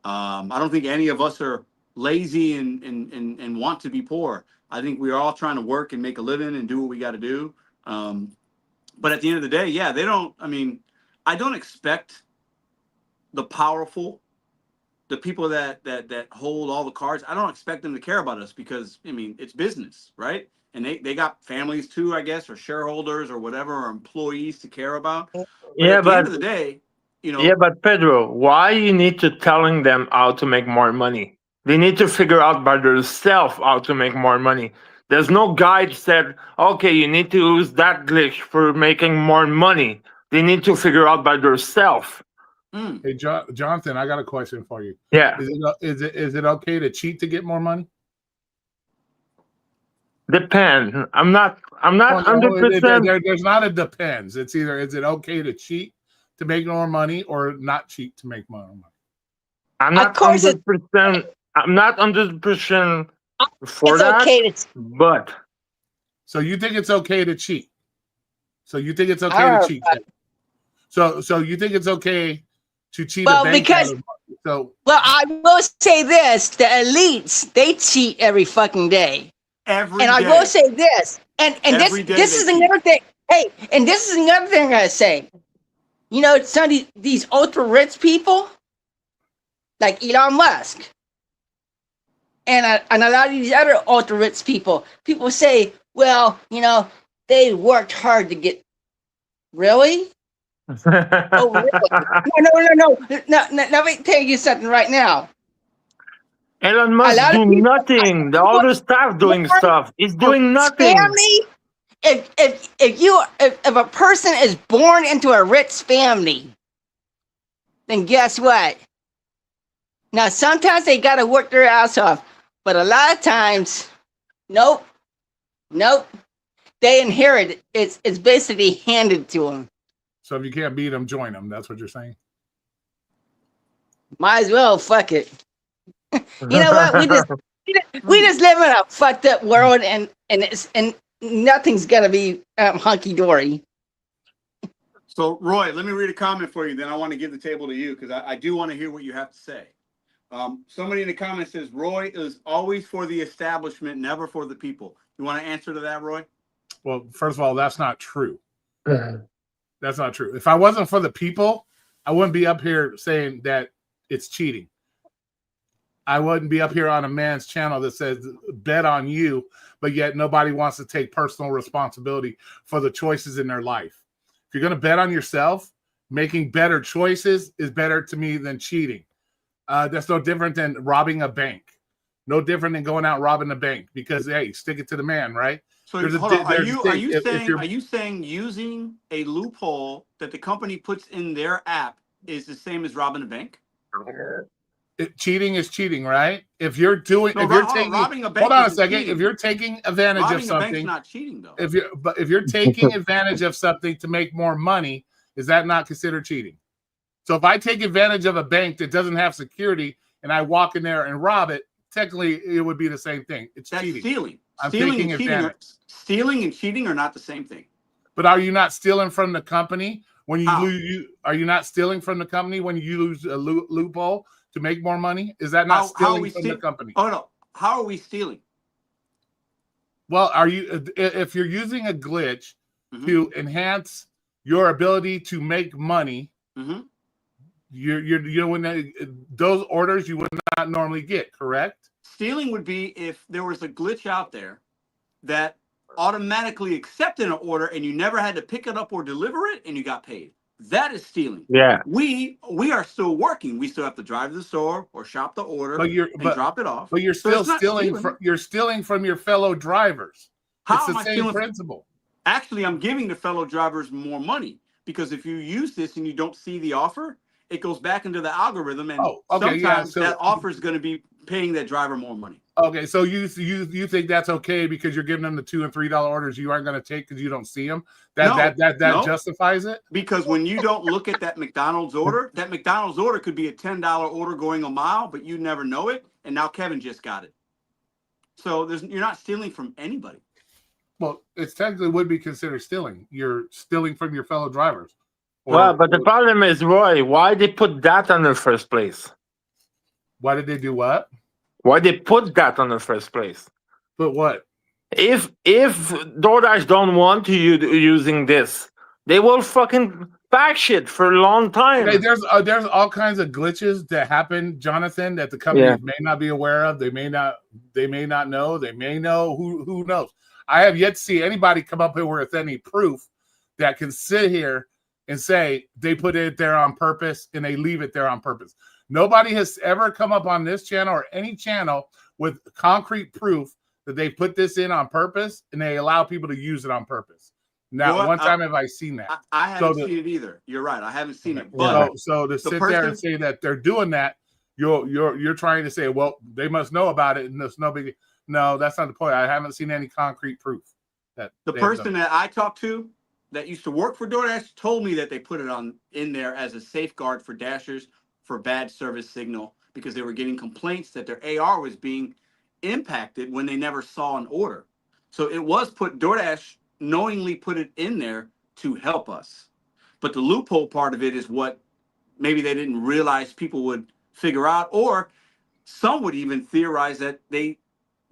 I don't think any of us are lazy and want to be poor. I think we're all trying to work and make a living and do what we got to do. But at the end of the day, yeah, they don't. I mean, I don't expect the powerful, the people that hold all the cards. I don't expect them to care about us because I mean it's business, right? And they got families too, I guess, or shareholders or whatever, or employees to care about. But Yeah, at the end but of the day, you know, yeah, but Pedro, why you need to telling them how to make more money? They need to figure out by themselves how to make more money. There's no guide said, okay, you need to use that glitch for making more money. They need to figure out by themselves. Hey, Jonathan, I got a question for you. Yeah. Is it okay to cheat to get more money? Depend. I'm not Oh, no, 100%. there's not a depends. It's either is it okay to cheat to make more money or not cheat to make more money? I'm of not course 100%. I'm not 100% for it's that. okay to. But So you think it's okay to cheat? So you think it's okay to cheat? So you think it's okay to cheat a bank? Because well, I will say this: the elites, they cheat every fucking day. every And day. I will say this, and Every day this they is cheat. another thing. Hey, and this is another thing I gotta say. You know, some of these ultra rich people, like Elon Musk, and a lot of these other ultra rich people say, well, you know, they worked hard to get. Really? Oh, really? No. Let me tell you something right now. Elon A Musk lot of do people, nothing. All the staff doing stuff. He's doing nothing. family. If a person is born into a rich family, then guess what? Now sometimes they gotta work their ass off, but a lot of times, nope. They inherit it. It's basically handed to them. So if you can't beat them, join them. That's what you're saying. Might as well fuck it. You know what? We just live in a fucked up world, and nothing's gonna be hunky dory. So, Roy, let me read a comment for you. Then I want to give the table to you because I do want to hear what you have to say. Somebody in the comments says Roy is always for the establishment, never for the people. You want to answer to that, Roy? Well, first of all, that's not true. That's not true. If I wasn't for the people, I wouldn't be up here saying that it's cheating. I wouldn't be up here on a man's channel that says bet on you, but yet nobody wants to take personal responsibility for the choices in their life. If you're going to bet on yourself, making better choices is better to me than cheating. That's no different than robbing a bank. no different than going out robbing the bank because hey, stick it to the man, right? So There's a hold on. di- Are there's a you thing. If saying you're- are you saying using a loophole that the company puts in their app is the same as robbing a bank? cheating is cheating, right? If you're doing, No, if you're hold on, taking, robbing a bank hold on a isn't second. cheating. If you're taking advantage of Robbing a bank's something, not cheating though. if you're taking advantage of something to make more money, is that not considered cheating? So if I take advantage of a bank that doesn't have security and I walk in there and rob it, technically it would be the same thing. It's That's cheating. stealing. I'm Stealing taking and cheating advantage. stealing and cheating are not the same thing. But are you not stealing from the company when you How? lose? Are you not stealing from the company when you lose a loophole to make more money? Is that not stealing from the company? Oh no. How are we stealing? Well, are you if you're using a glitch to enhance your ability to make money? You're when those orders you would not normally get, correct? Stealing would be if there was a glitch out there that automatically accepted an order and you never had to pick it up or deliver it and you got paid. That is stealing. Yeah. We are still working. We still have to drive to the store or shop the order and drop it off. But you're still stealing from your fellow drivers. How it's am the I same stealing? principle. Actually, I'm giving the fellow drivers more money because if you use this and you don't see the offer, it goes back into the algorithm, and sometimes that offer is going to be paying that driver more money. Okay, so you think that's okay because you're giving them the $2 and $3 orders you aren't going to take because you don't see them? That justifies it? Because when you don't look at that McDonald's order could be a $10 order going a mile, but you never know it, and now Kevin just got it. So you're not stealing from anybody. Well, it technically would be considered stealing. You're stealing from your fellow drivers. Well, but the problem is, Roy, why they put that on the first place? Why did they do what? Why they put that on the first place? But what? If DoorDash don't want you using this, they will fucking back shit for a long time. Okay, there's all kinds of glitches that happen, Jonathan, that the companies may not be aware of. They may not know. They may know. Who knows? I have yet to see anybody come up here with any proof that can sit here and say they put it there on purpose and they leave it there on purpose. Nobody has ever come up on this channel or any channel with concrete proof that they put this in on purpose and they allow people to use it on purpose. Now, one time have I seen that. I haven't seen it either. You're right. I haven't seen it. But so to sit there and say that they're doing that, you're trying to say, well, they must know about it and there's no big. No, that's not the point. I haven't seen any concrete proof that the person that I talked to that used to work for DoorDash told me that they put it in there as a safeguard for Dashers for bad service signal because they were getting complaints that their AR was being impacted when they never saw an order. So it was DoorDash knowingly put it in there to help us. But the loophole part of it is what maybe they didn't realize people would figure out, or some would even theorize that they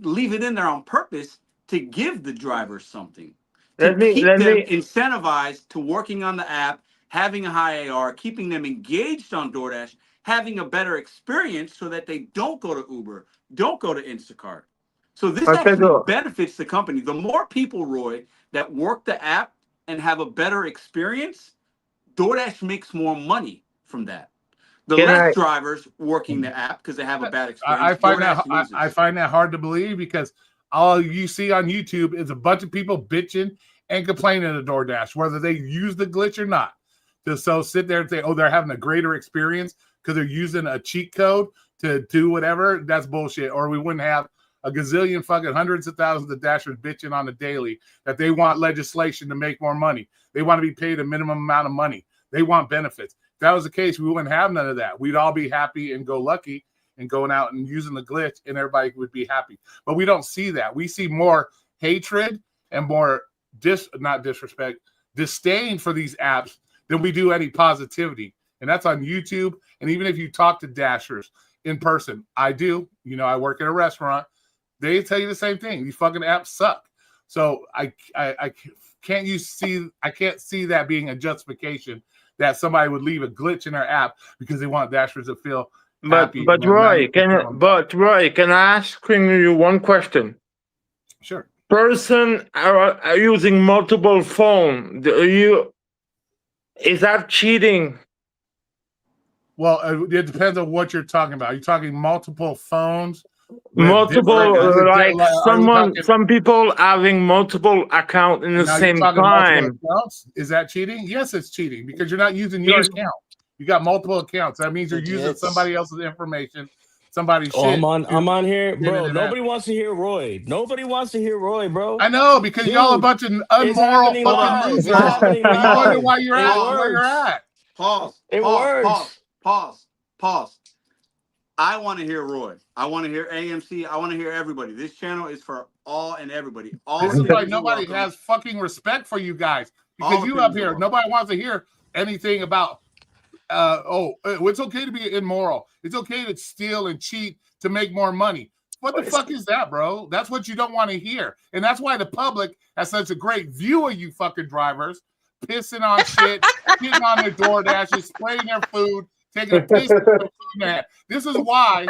leave it in there on purpose to give the driver something. To keep them incentivized to working on the app, having a high AR, keeping them engaged on DoorDash, having a better experience so that they don't go to Uber, don't go to Instacart. So this actually benefits the company. The more people, Roy, that work the app and have a better experience, DoorDash makes more money from that. The less drivers working the app because they have a bad experience. I find that hard to believe because all you see on YouTube is a bunch of people bitching and complaining to DoorDash, whether they use the glitch or not. So sit there and say, oh, they're having a greater experience because they're using a cheat code to do whatever. That's bullshit. Or we wouldn't have a gazillion fucking hundreds of thousands of Dashers bitching on the daily that they want legislation to make more money. They want to be paid a minimum amount of money. They want benefits. If that was the case, we wouldn't have none of that. We'd all be happy and go lucky and going out and using the glitch and everybody would be happy. But we don't see that. We see more hatred and more disdain for these apps than we do any positivity. And that's on YouTube. And even if you talk to Dashers in person, I do, I work at a restaurant. They tell you the same thing. These fucking apps suck. So I can't see that being a justification that somebody would leave a glitch in their app because they want Dashers to feel happy. But Roy, can I ask you one question? Sure. Person are using multiple phones. Is that cheating? Well, it depends on what you're talking about. Are you talking multiple phones multiple, like Are you talking? some people having multiple account in the Now you're same talking time. multiple accounts. Is that cheating? Yes, it's cheating because you're not using your account. You got multiple accounts. That means you're using somebody else's information, somebody's shit. I'm on here, bro. Nobody wants to hear Roy. Nobody wants to hear Roy, bro. I know because y'all a bunch of unmoral fucking losers. It's happening You wonder live. why you're It at where you're works. at. Pause. It Pause. works. Pause. I want to hear Roy. I want to hear AMC. I want to hear everybody. This channel is for all and everybody. All This is why nobody has fucking respect for you guys because you up here, nobody wants to hear anything about. It's okay to be immoral. It's okay to steal and cheat to make more money. What the fuck is that, bro? That's what you don't want to hear, and that's why the public has such a great view of you fucking drivers, pissing on shit, getting on their DoorDashes, spraying their food, taking a piss. This is why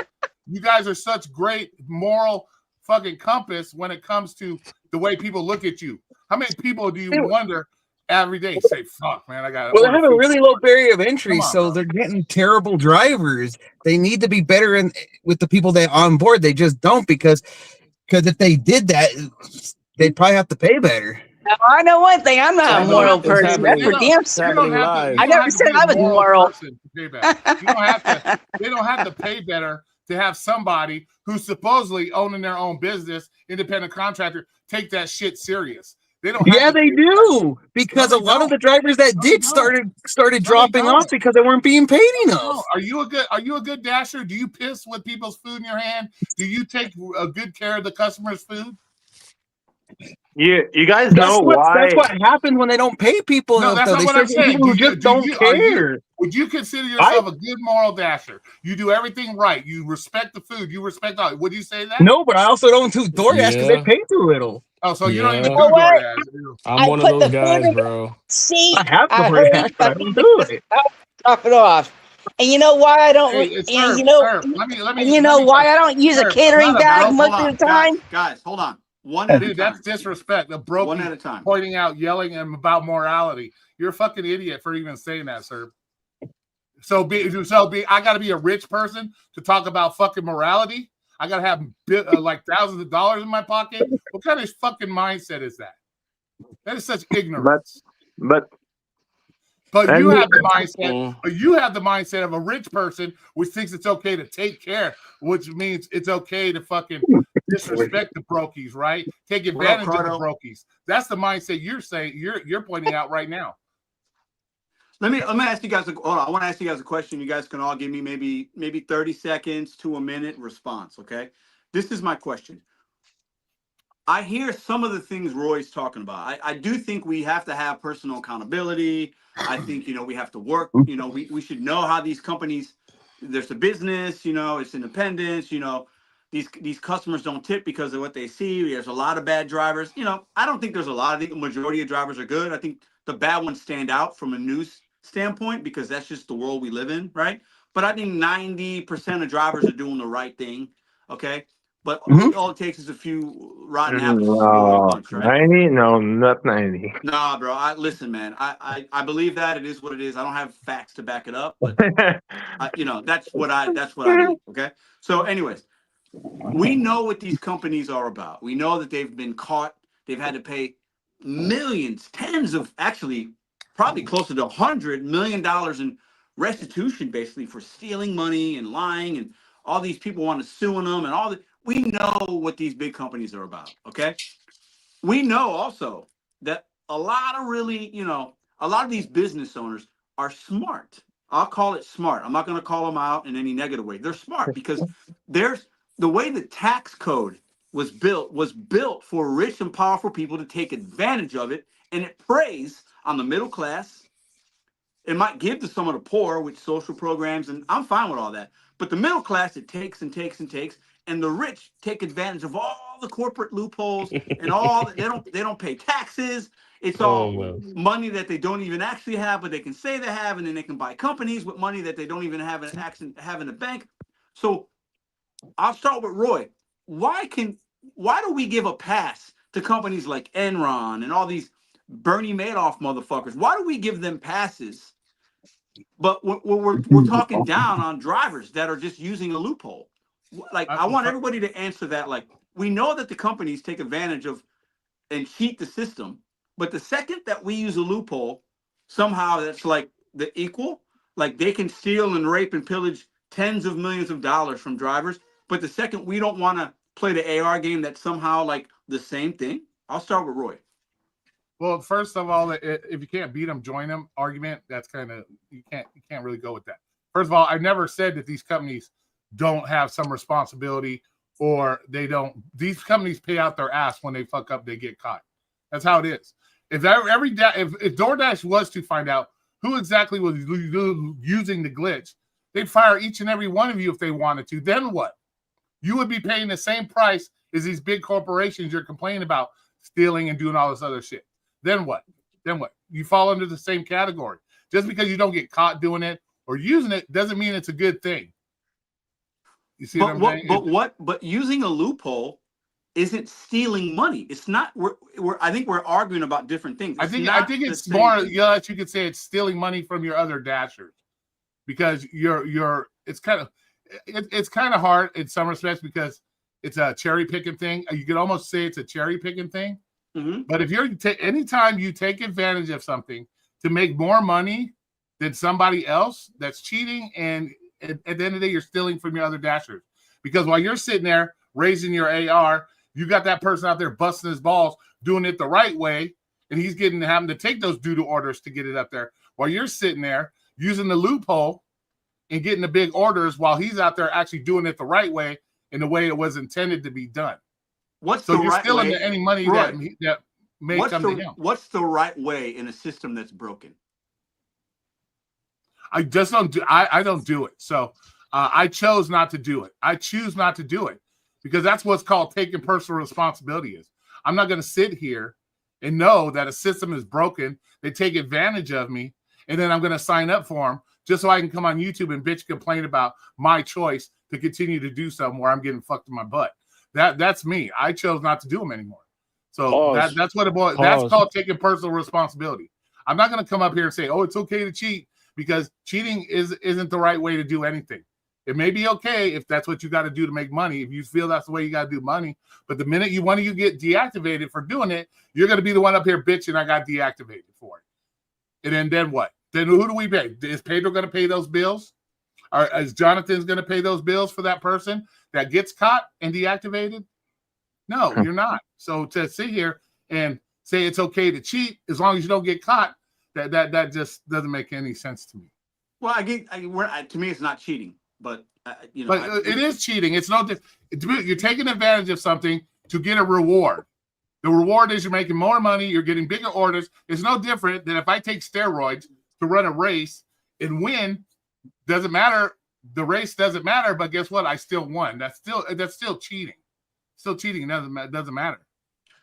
you guys are such great moral fucking compass when it comes to the way people look at you. How many people do you wonder every day say, "Fuck, man, I got"? Well, they have a really low barrier of entry, so bro. they're getting terrible drivers. They need to be better with the people they on board. They just don't because if they did that, they'd probably have to pay better. Now, I know one thing. I'm not a moral person. That's for damn certain. I never said I was moral. They don't have to pay better to have somebody who's supposedly owning their own business, independent contractor, take that shit serious. They don't. Yeah, they do because a lot of the drivers that did started dropping off because they weren't being paid enough. Are you a good dasher? Do you piss with people's food in your hand? Do you take a good care of the customer's food? You guys know why? That's what happens when they don't pay people. No, that's not what I'm saying. People who just don't care. Would you consider yourself a good moral dasher? You do everything right. You respect the food. You respect all. Would you say that? No, but I also don't do DoorDash because they pay too little. Oh, so you don't even do DoorDash. I'm one of those guys, bro. See, I have DoorDash, but I don't do it. Drop it off. And you know why I don't? You know why I don't use a catering bag most of the time? Guys, hold on. One at a time. That's disrespect. The broke one at a time. Pointing out, yelling about morality. You're a fucking idiot for even saying that, sir. I got to be a rich person to talk about fucking morality. I got to have like thousands of dollars in my pocket. What kind of fucking mindset is that? That is such ignorance. But you have the mindset. But you have the mindset of a rich person, which thinks it's okay to take care, which means it's okay to fucking disrespect the brokies, right? Take advantage of the brokies. That's the mindset you're saying. You're pointing out right now. Let me ask you guys. I want to ask you guys a question. You guys can all give me maybe 30 seconds to a minute response. Okay, this is my question. I hear some of the things Roy's talking about. I do think we have to have personal accountability. I think, we have to work. We should know how these companies, there's a business, it's independence, these customers don't tip because of what they see. There's a lot of bad drivers. I don't think there's a lot. I think the majority of drivers are good. I think the bad ones stand out from a news standpoint because that's just the world we live in, right? But I think 90% of drivers are doing the right thing, okay? But all it takes is a few rotten apples. No, right? 90? No, not 90. Nah, bro. Listen, man. I believe that it is what it is. I don't have facts to back it up, but that's what I need. Okay. So, anyways, we know what these companies are about. We know that they've been caught. They've had to pay millions, actually, probably closer to $100 million in restitution, basically, for stealing money and lying, and all these people want to sue them, and all that. We know what these big companies are about, okay? We know also that a lot of these business owners are smart. I'll call it smart. I'm not going to call them out in any negative way. They're smart because the way the tax code was built for rich and powerful people to take advantage of it, and it preys on the middle class. It might give to some of the poor with social programs, and I'm fine with all that. But the middle class, it takes and takes and takes. And the rich take advantage of all the corporate loopholes and all. They don't pay taxes. It's all money that they don't even actually have, but they can say they have, and then they can buy companies with money that they don't even have in the bank. So I'll start with Roy. Why do we give a pass to companies like Enron and all these Bernie Madoff motherfuckers? Why do we give them passes? But we're talking down on drivers that are just using a loophole. Like, I want everybody to answer that. Like, we know that the companies take advantage of and cheat the system, but the second that we use a loophole, somehow that's like the equal. Like, they can steal and rape and pillage tens of millions of dollars from drivers. But the second we don't want to play the AR game, that's somehow like the same thing. I'll start with Roy. Well, first of all, if you can't beat them, join them argument, that's kind of, you can't really go with that. First of all, I never said that these companies don't have some responsibility, or they don't. These companies pay out their ass when they fuck up, they get caught. That's how it is. If DoorDash was to find out who exactly was using the glitch, they'd fire each and every one of you if they wanted to. Then what? You would be paying the same price as these big corporations you're complaining about stealing and doing all this other shit. Then what? Then what? You fall under the same category. Just because you don't get caught doing it or using it doesn't mean it's a good thing. You see what I'm saying? But using a loophole isn't stealing money. It's not. I think we're arguing about different things. I think it's more. Yeah, you could say it's stealing money from your other dashers, because it's kind of hard in some respects because it's a cherry picking thing. You could almost say it's a cherry picking thing. Mm-hmm. But if you're anytime you take advantage of something to make more money than somebody else, that's cheating, and at the end of the day, you're stealing from your other dashers. Because while you're sitting there raising your AR, you got that person out there busting his balls, doing it the right way, and he's having to take those due to orders to get it up there. While you're sitting there using the loophole and getting the big orders, while he's out there actually doing it the right way in the way it was intended to be done. So you're stealing any money that may come to him. What's the right way in a system that's broken? I just don't do. I don't do it. So I chose not to do it. I choose not to do it because that's what's called taking personal responsibility. Is I'm not going to sit here and know that a system is broken. They take advantage of me, and then I'm going to sign up for them just so I can come on YouTube and bitch complain about my choice to continue to do something where I'm getting fucked in my butt. That's me. I chose not to do them anymore. So that's what it boils. That's called taking personal responsibility. I'm not going to come up here and say, "Oh, it's okay to cheat," because cheating isn't the right way to do anything. It may be okay if that's what you got to do to make money, if you feel that's the way you got to do money. But the minute you get deactivated for doing it, you're going to be the one up here bitching, "I got deactivated for it." And then what? Then who do we pay? Is Pedro going to pay those bills? Or is Jonathan's going to pay those bills for that person that gets caught and deactivated? No, you're not. So to sit here and say it's okay to cheat as long as you don't get caught, that just doesn't make any sense to me. Well, to me, it's not cheating, but it is cheating. It's no different. You're taking advantage of something to get a reward. The reward is you're making more money. You're getting bigger orders. It's no different than if I take steroids to run a race and win. Doesn't matter. The race doesn't matter, but guess what? I still won. That's still cheating. Still cheating. It doesn't matter.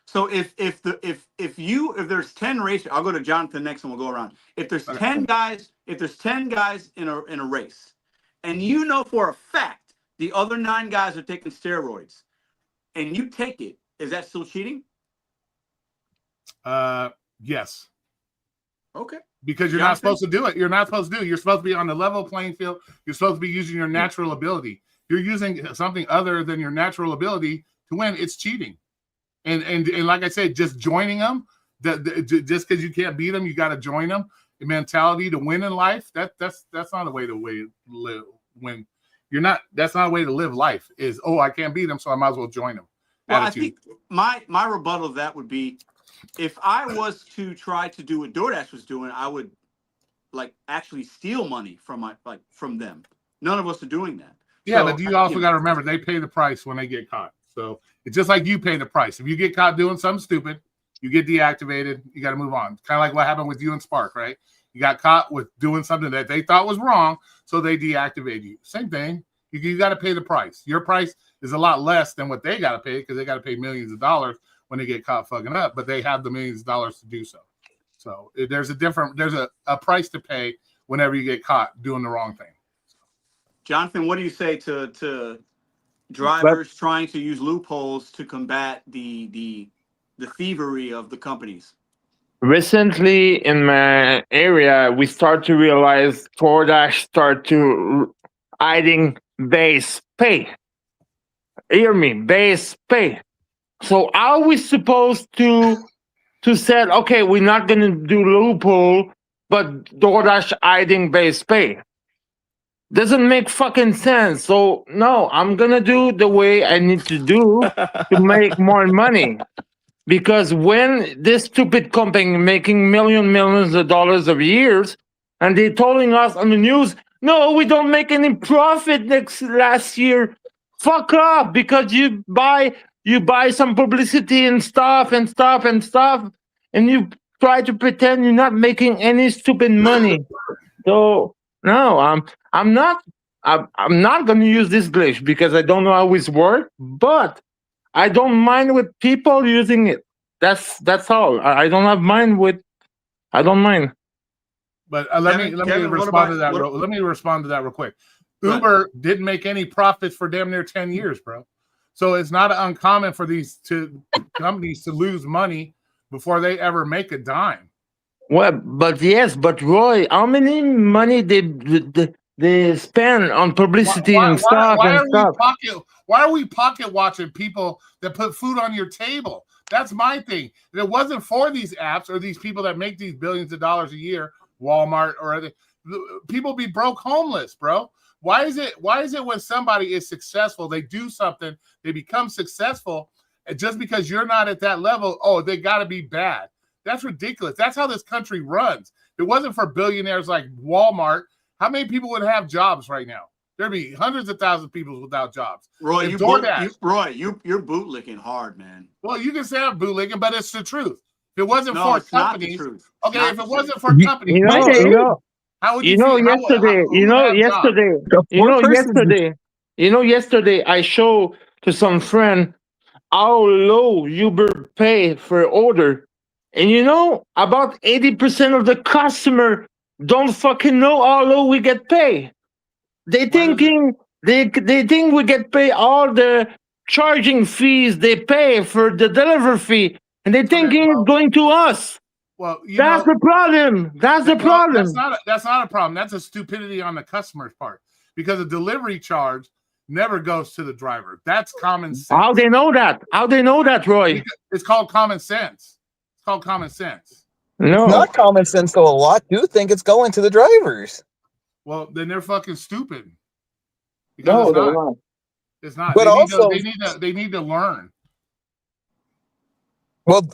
So if there's 10 races, I'll go to Jonathan next and we'll go around. If there's 10 guys in a race, and you know for a fact the other 9 guys are taking steroids, and you take it, is that still cheating? Yes. Okay. Because you're not supposed to do it. You're not supposed to do it. You're supposed to be on the level playing field. You're supposed to be using your natural ability. You're using something other than your natural ability to win. It's cheating. And like I said, just joining them, just because you can't beat them, you got to join them. The mentality to win in life, that's not a way to live. When you're not, that's not a way to live life. Is I can't beat them, so I might as well join them. Well, attitude. I think my rebuttal of that would be, if I was to try to do what DoorDash was doing, I would actually steal money from them. None of us are doing that. Yeah, but you also got to remember they pay the price when they get caught. So it's just like you pay the price. If you get caught doing something stupid, you get deactivated. You got to move on. Kind of like what happened with you and Spark, right? You got caught with doing something that they thought was wrong, so they deactivated you. Same thing. You got to pay the price. Your price is a lot less than what they got to pay because they got to pay millions of dollars when they get caught fucking up, but they have the millions of dollars to do so. So there's a price to pay whenever you get caught doing the wrong thing. Jonathan, what do you say to drivers trying to use loopholes to combat the thievery of the companies? Recently in my area, we start to realize DoorDash start to hiding base pay. hear me, base pay. So are we supposed to say, okay, we're not gonna do loophole, but DoorDash hiding base pay? Doesn't make fucking sense. So no, I'm gonna do the way I need to do to make more money. Because when this stupid company making millions of dollars of years, and they telling us on the news, no, we don't make any profit last year. Fuck off, because you buy some publicity and stuff, and you try to pretend you're not making any stupid money. So no, I'm not gonna use this glitch because I don't know how it's work, but I don't mind with people using it. That's all. I don't have mind with. I don't mind. But let me respond to that. Let me respond to that real quick. Uber didn't make any profits for damn near 10 years, bro. So it's not uncommon for these companies to lose money before they ever make a dime. Well, but Roy, how many money they spend on publicity and stuff? Why are we pocket watching people that put food on your table? That's my thing. If it wasn't for these apps or these people that make these billions of dollars a year, Walmart or other people be broke homeless, bro. Why is it when somebody is successful, they do something, they become successful, and just because you're not at that level, oh, they got to be bad. That's ridiculous. That's how this country runs. If it wasn't for billionaires like Walmart, how many people would have jobs right now? There'd be hundreds of thousands of people without jobs. Roy, you're bootlicking hard, man. Well, you can say I'm bootlicking, but it's the truth. If it wasn't for companies, okay, if it wasn't for companies, how would you feel? Yesterday I showed to some friend how low Uber pay for order, and about 80% of the customer don't fucking know how low we get paid. They think we get paid all the charging fees they pay for the delivery fee, and they think it's going to us. Well, that's the problem. That's the problem. That's not a problem. That's a stupidity on the customer's part, because a delivery charge never goes to the driver. That's common sense. How they know that? How they know that, Roy? It's called common sense. It's called common sense. No, it's not common sense. Though a lot do think it's going to the drivers. Well, then they're fucking stupid. No, they're not. It's not. But they need to learn. Well,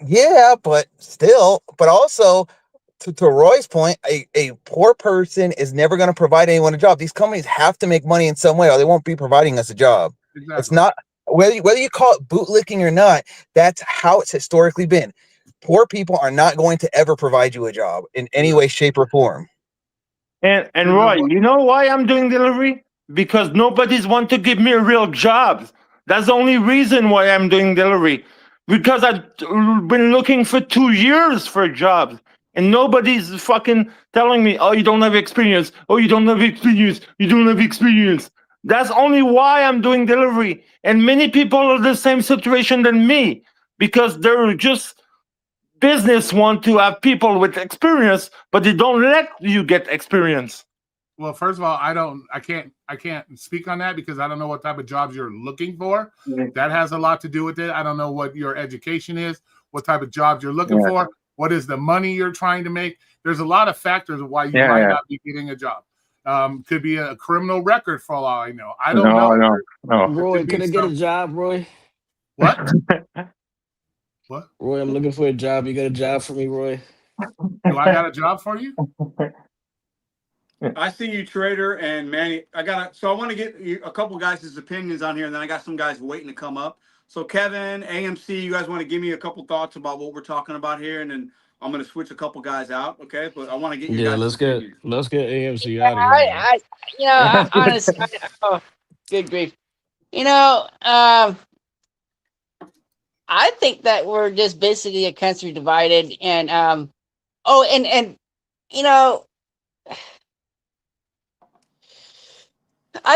yeah, but also to Roy's point, a poor person is never going to provide anyone a job. These companies have to make money in some way, or they won't be providing us a job. Exactly. It's not whether you call it bootlicking or not. That's how it's historically been. Poor people are not going to ever provide you a job in any way, shape, or form. And Roy, you know why I'm doing delivery? Because nobody's want to give me a real job. That's the only reason why I'm doing delivery. Because I've been looking for 2 years for a job, and nobody's fucking telling me, oh, you don't have experience. Oh, you don't have experience. You don't have experience. That's only why I'm doing delivery. And many people are in the same situation than me, because they're just business want to have people with experience, but they don't let you get experience. Well, first of all, I can't speak on that because I don't know what type of jobs you're looking for. Mm-hmm. That has a lot to do with it. I don't know what your education is, what type of jobs you're looking for, what is the money you're trying to make. There's a lot of factors of why you might not be getting a job. Could be a criminal record for all I know. I don't know. No. Roy, can I get a job, Roy? What? What? Roy, I'm looking for a job. You got a job for me, Roy? Do I got a job for you? I see you, Trader and Manny. I want to get a couple guys' opinions on here, and then I got some guys waiting to come up. So Kevin, AMC, you guys want to give me a couple thoughts about what we're talking about here, and then I'm going to switch a couple guys out, okay? But I want to get you guys. Let's get AMC out of here. Honestly, good grief. I think that we're just basically a country divided, and I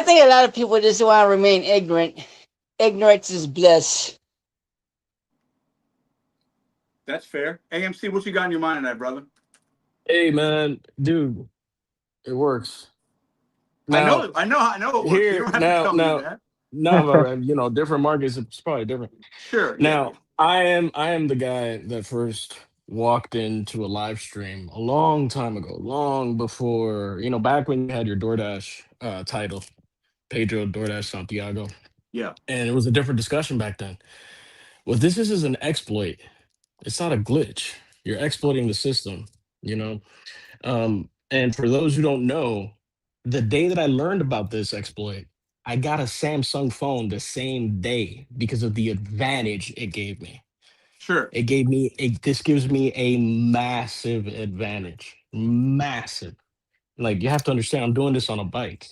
think a lot of people just want to remain ignorant. Ignorance is bliss. That's fair. AMC, what you got in your mind on that, brother? Hey, man, dude, it works. Now, I know it works. Here, No, you know, different markets. It's probably different. Sure. Now, I am the guy that first walked into a live stream a long time ago, long before, you know, back when you had your DoorDash title, Pedro DoorDash Santiago, Yeah. and it was a different discussion back then. Well, this is an exploit. It's not a glitch. You're exploiting the system, you know. And for those who don't know, the day that I learned about this exploit, I got a Samsung phone the same day because of the advantage it gave me. Sure. It gave me this gives me a massive advantage. Massive. Like you have to understand, I'm doing this on a bike,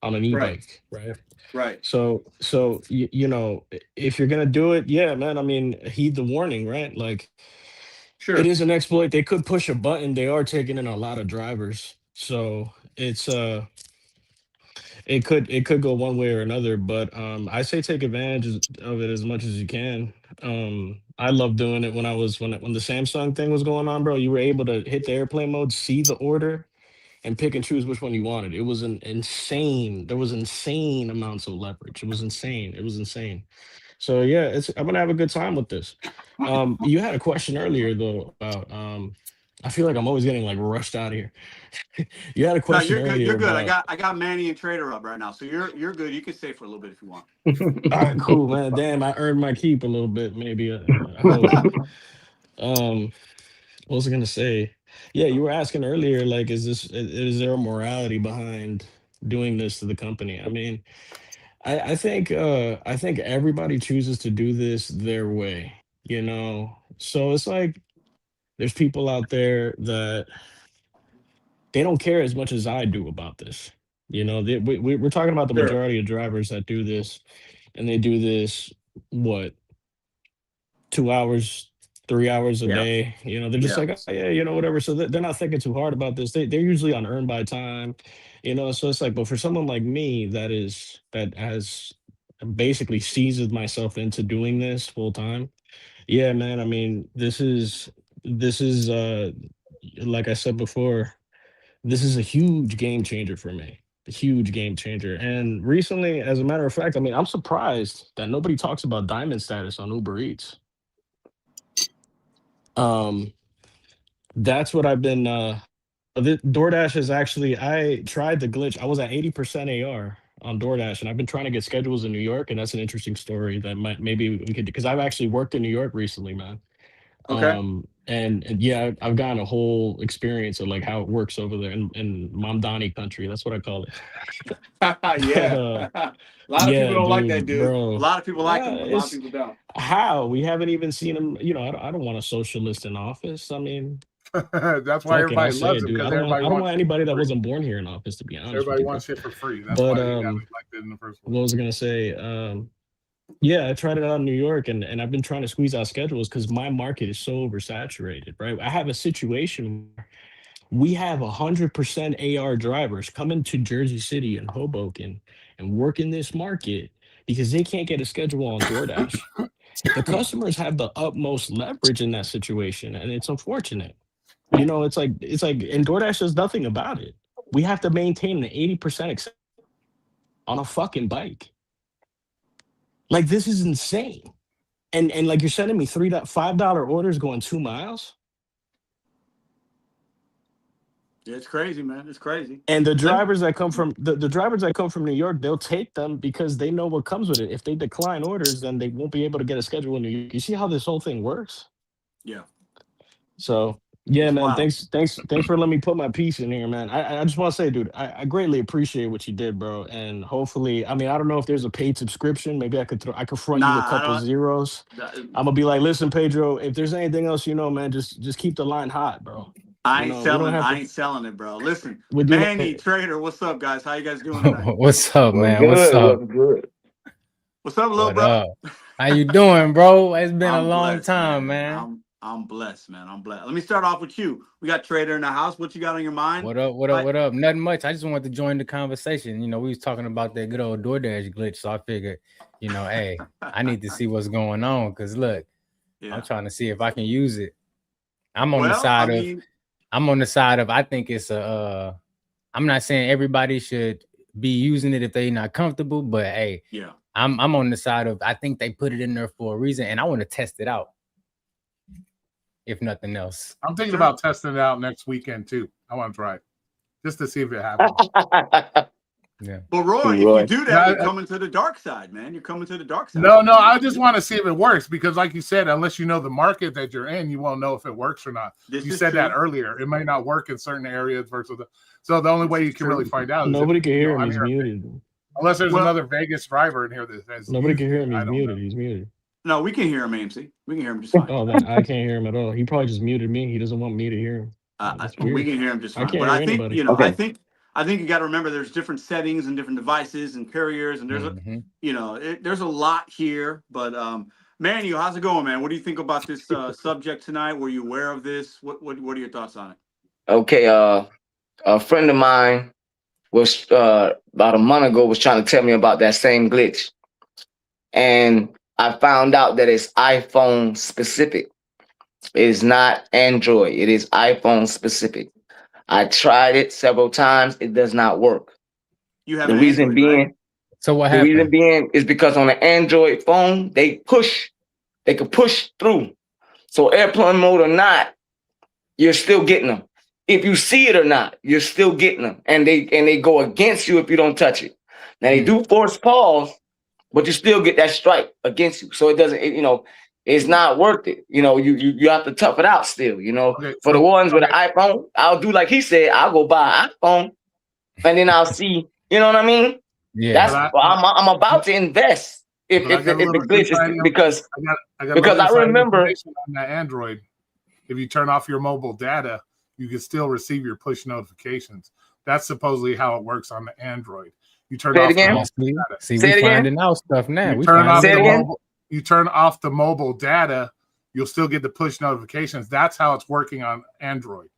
on an Right. e-bike, right? Right. So you know, if you're gonna do it, yeah, man. I mean, heed the warning, right? Like Sure. it is an exploit. They could push a button. They are taking in a lot of drivers. So it could go one way or another, but I say take advantage of it as much as you can. I love doing it when when the Samsung thing was going on, bro. You were able to hit the airplane mode, see the order, and pick and choose which one you wanted. It was an insane. There was insane amounts of leverage. It was insane. It was insane. So yeah, I'm gonna have a good time with this. You had a question earlier though about I feel like I'm always getting like rushed out of here. You had a No, question you're good. earlier You're good. about I got Manny and Trader up right now, so you're good. You can stay for a little bit if you want. all right, cool, man. Damn, I earned my keep a little bit, maybe. I hope. Um, what was I gonna say? Yeah, you were asking earlier, like, is there a morality behind doing this to the company? I mean, I think everybody chooses to do this their way, you know. So it's like there's people out there that they don't care as much as I do about this. You know, we're talking about the Sure. majority of drivers that do this, and they do this what 2 hours, 3 hours a Yeah. day. You know, they're just Yeah. like, oh, yeah, you know, whatever. So they're not thinking too hard about this. They're usually on earn by time, you know. So it's like, but for someone like me that has basically seasoned myself into doing this full time, yeah, man. I mean, this is like I said before, this is a huge game changer for me. A huge game changer. And recently, as a matter of fact, I mean, I'm surprised that nobody talks about diamond status on Uber Eats. Um, that's what I've been DoorDash is actually I tried the glitch. I was at 80% AR on DoorDash and I've been trying to get schedules in New York, and that's an interesting story that might maybe we could, because I've actually worked in New York recently, man. Okay. And yeah, I've gotten a whole experience of like how it works over there in Mamdani country. That's what I call it. But Yeah. A lot of people yeah, don't like that dude, dude. A bro. lot of people like him, but a lot of It's people don't. how we haven't even seen him. You know, I don't want a socialist in office. I mean, That's why fuck it, I'll everybody say loves it, him dude. because I everybody don't wants want shit anybody for that free. wasn't born here in office, to be honest with Everybody you, bro. wants shit for free. That's But why they got elected in the first place. what was I gonna say? Yeah, I tried it out in New York, and I've been trying to squeeze out schedules because my market is so oversaturated, right? I have a situation where we have 100% AR drivers coming to Jersey City and Hoboken and work in this market because they can't get a schedule on DoorDash. The customers have the utmost leverage in that situation, and it's unfortunate. You know, and DoorDash does nothing about it. We have to maintain an 80% on a fucking bike. Like this is insane. And like you're sending me $5 orders going 2 miles. It's crazy, man. It's crazy. And the Let me, drivers that come from the drivers that come from New York, they'll take them because they know what comes with it. If they decline orders, then they won't be able to get a schedule in New York. You see how this whole thing works? yeah. So yeah, It's man. wild. Thanks for letting me put my piece in here, man. I just want to say, dude, I greatly appreciate what you did, bro. And hopefully, I mean, I don't know if there's a paid subscription. Maybe I could front you a Nah, couple zeros. I'm gonna be like, listen, Pedro, if there's anything else, you know, man, just keep the line hot, bro. I You ain't know, we don't selling. have I to. ain't selling it, bro. Listen, We do. Manny, Trader, what's up, guys? How you guys doing tonight? What's up, What's man? What's good? up? What's good? What's up, little What bro? up? How you doing, bro? It's been a I'm long blessed, time, man. man. I'm blessed, man. I'm blessed. Let me start off with you. We got Trader in the house. What you got on your mind? What up? What up? What up? Nothing much. I just wanted to join the conversation. You know, we was talking about that good old DoorDash glitch, so I figured, you know, hey, I need to see what's going on because look, Yeah. I'm trying to see if I can use it. I'm on the Well, side I of mean, I think it's I'm not saying everybody should be using it if they're not comfortable, but hey, yeah. I'm on the side of I think they put it in there for a reason, and I want to test it out. If nothing else, I'm thinking about testing it out next weekend too. I want to try it just to see if it happens. yeah. But Roy, if you do that, you're coming to the dark side, man. You're coming to the dark side. No, I just want to see if it works because, like you said, unless you know the market that you're in, you won't know if it works or not. You said that earlier. It may not work in certain areas versus so the only way you can really find out is nobody can hear him. He's muted. Unless there's another Vegas driver in here that has nobody can hear him. He's muted. He's muted. No, we can hear him, AMC. We can hear him just fine. Oh, then I can't hear him at all. He probably just muted me. He doesn't want me to hear him. We can hear him just fine. I can't But hear I think anybody. you know, I think you got to remember there's different settings and different devices and carriers, and there's there's a lot here. But Manu, how's it going, man? What do you think about this subject tonight? Were you aware of this? What are your thoughts on it? Okay, a friend of mine was about a month ago was trying to tell me about that same glitch, and I found out that it's iPhone specific. It is not Android. It is iPhone specific. I tried it several times. It does not work. You have the reason Android, being, right? So what the happened? reason being is because on an Android phone, they could push through. So airplane mode or not, you're still getting them. If you see it or not, you're still getting them. And they go against you if you don't touch it. Now they do force pause, but you still get that strike against you. So it doesn't, it's not worth it. You have to tough it out still, Okay, for the ones with an iPhone, I'll do like he said, I'll go buy an iPhone and then I'll see, you know what I mean? Yeah. That's I'm about to invest if the glitch is because I remember on that Android, if you turn off your mobile data, you can still receive your push notifications. That's supposedly how it works on the Android. You turn off the mobile data. See, we finding out stuff now. You turn off the mobile data, you'll still get the push notifications. That's how it's working on Android.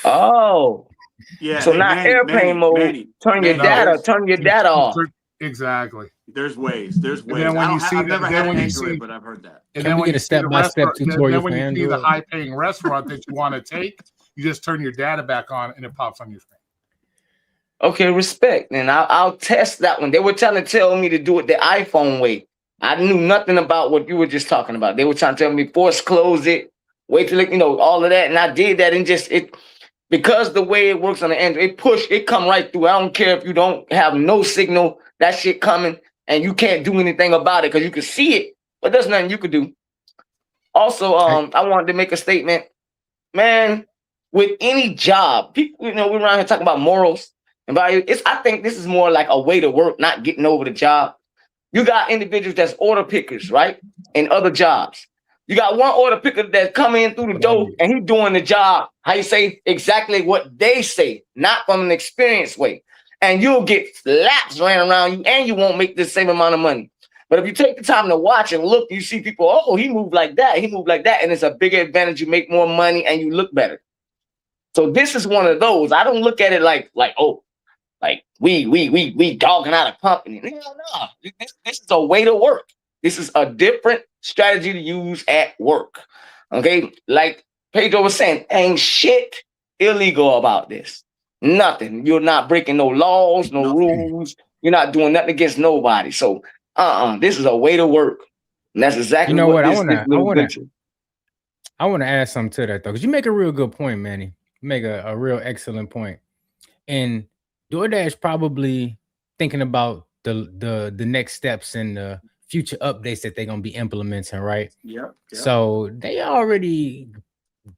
Oh, yeah. So not airplane mode. Turn your data off. Exactly. There's ways. There's ways. And then when I've never had an Android, but I've heard that. And then we get a step-by-step tutorial for Android? When you see the high-paying restaurant that you want to take, you just turn your data back on and it pops on your screen. Okay, respect. And I'll test that one. They were trying to tell me to do it the iPhone way. I knew nothing about what you were just talking about. They were trying to tell me force close it, wait till all of that, and I did that and just because the way it works on the Android, it come right through. I don't care if you don't have no signal, that shit coming, and you can't do anything about it because you can see it, but there's nothing you could do. Also, I wanted to make a statement, man. With any job, people, we're around here talking about morals and value. I think this is more like a way to work, not getting over the job. You got individuals that's order pickers, right? In other jobs. You got one order picker that come in through the door and he doing the job, how you say, exactly what they say, not from an experienced way. And you'll get laps ran around you and you won't make the same amount of money. But if you take the time to watch and look, you see people, oh, he moved like that, and it's a bigger advantage. You make more money and you look better. So this is one of those. I don't look at it like we dogging out a company. No. This is a way to work. This is a different strategy to use at work. Okay, like Pedro was saying, ain't shit illegal about this. Nothing. You're not breaking no laws, no rules. You're not doing nothing against nobody. So, this is a way to work. And that's exactly what I want to add something to that though, because you make a real good point, Manny. You make a real excellent point. And DoorDash probably thinking about the next steps and the future updates that they're gonna be implementing, right? Yep. So they already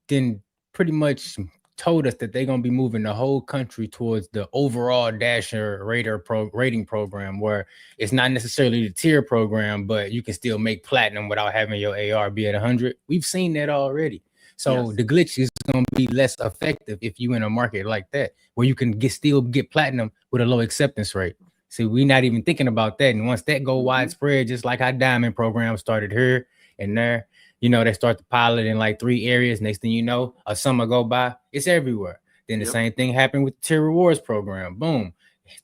then pretty much told us that they're gonna be moving the whole country towards the overall Dasher rating program, where it's not necessarily the tier program, but you can still make platinum without having your AR be at 100. We've seen that already. So the glitch is going to be less effective if you in a market like that, where you can still get platinum with a low acceptance rate. See, we're not even thinking about that. And once that go widespread, just like our diamond program started here and there, they start to pilot in like 3 areas. Next thing you know, a summer go by, it's everywhere. Then the same thing happened with the tier rewards program. Boom,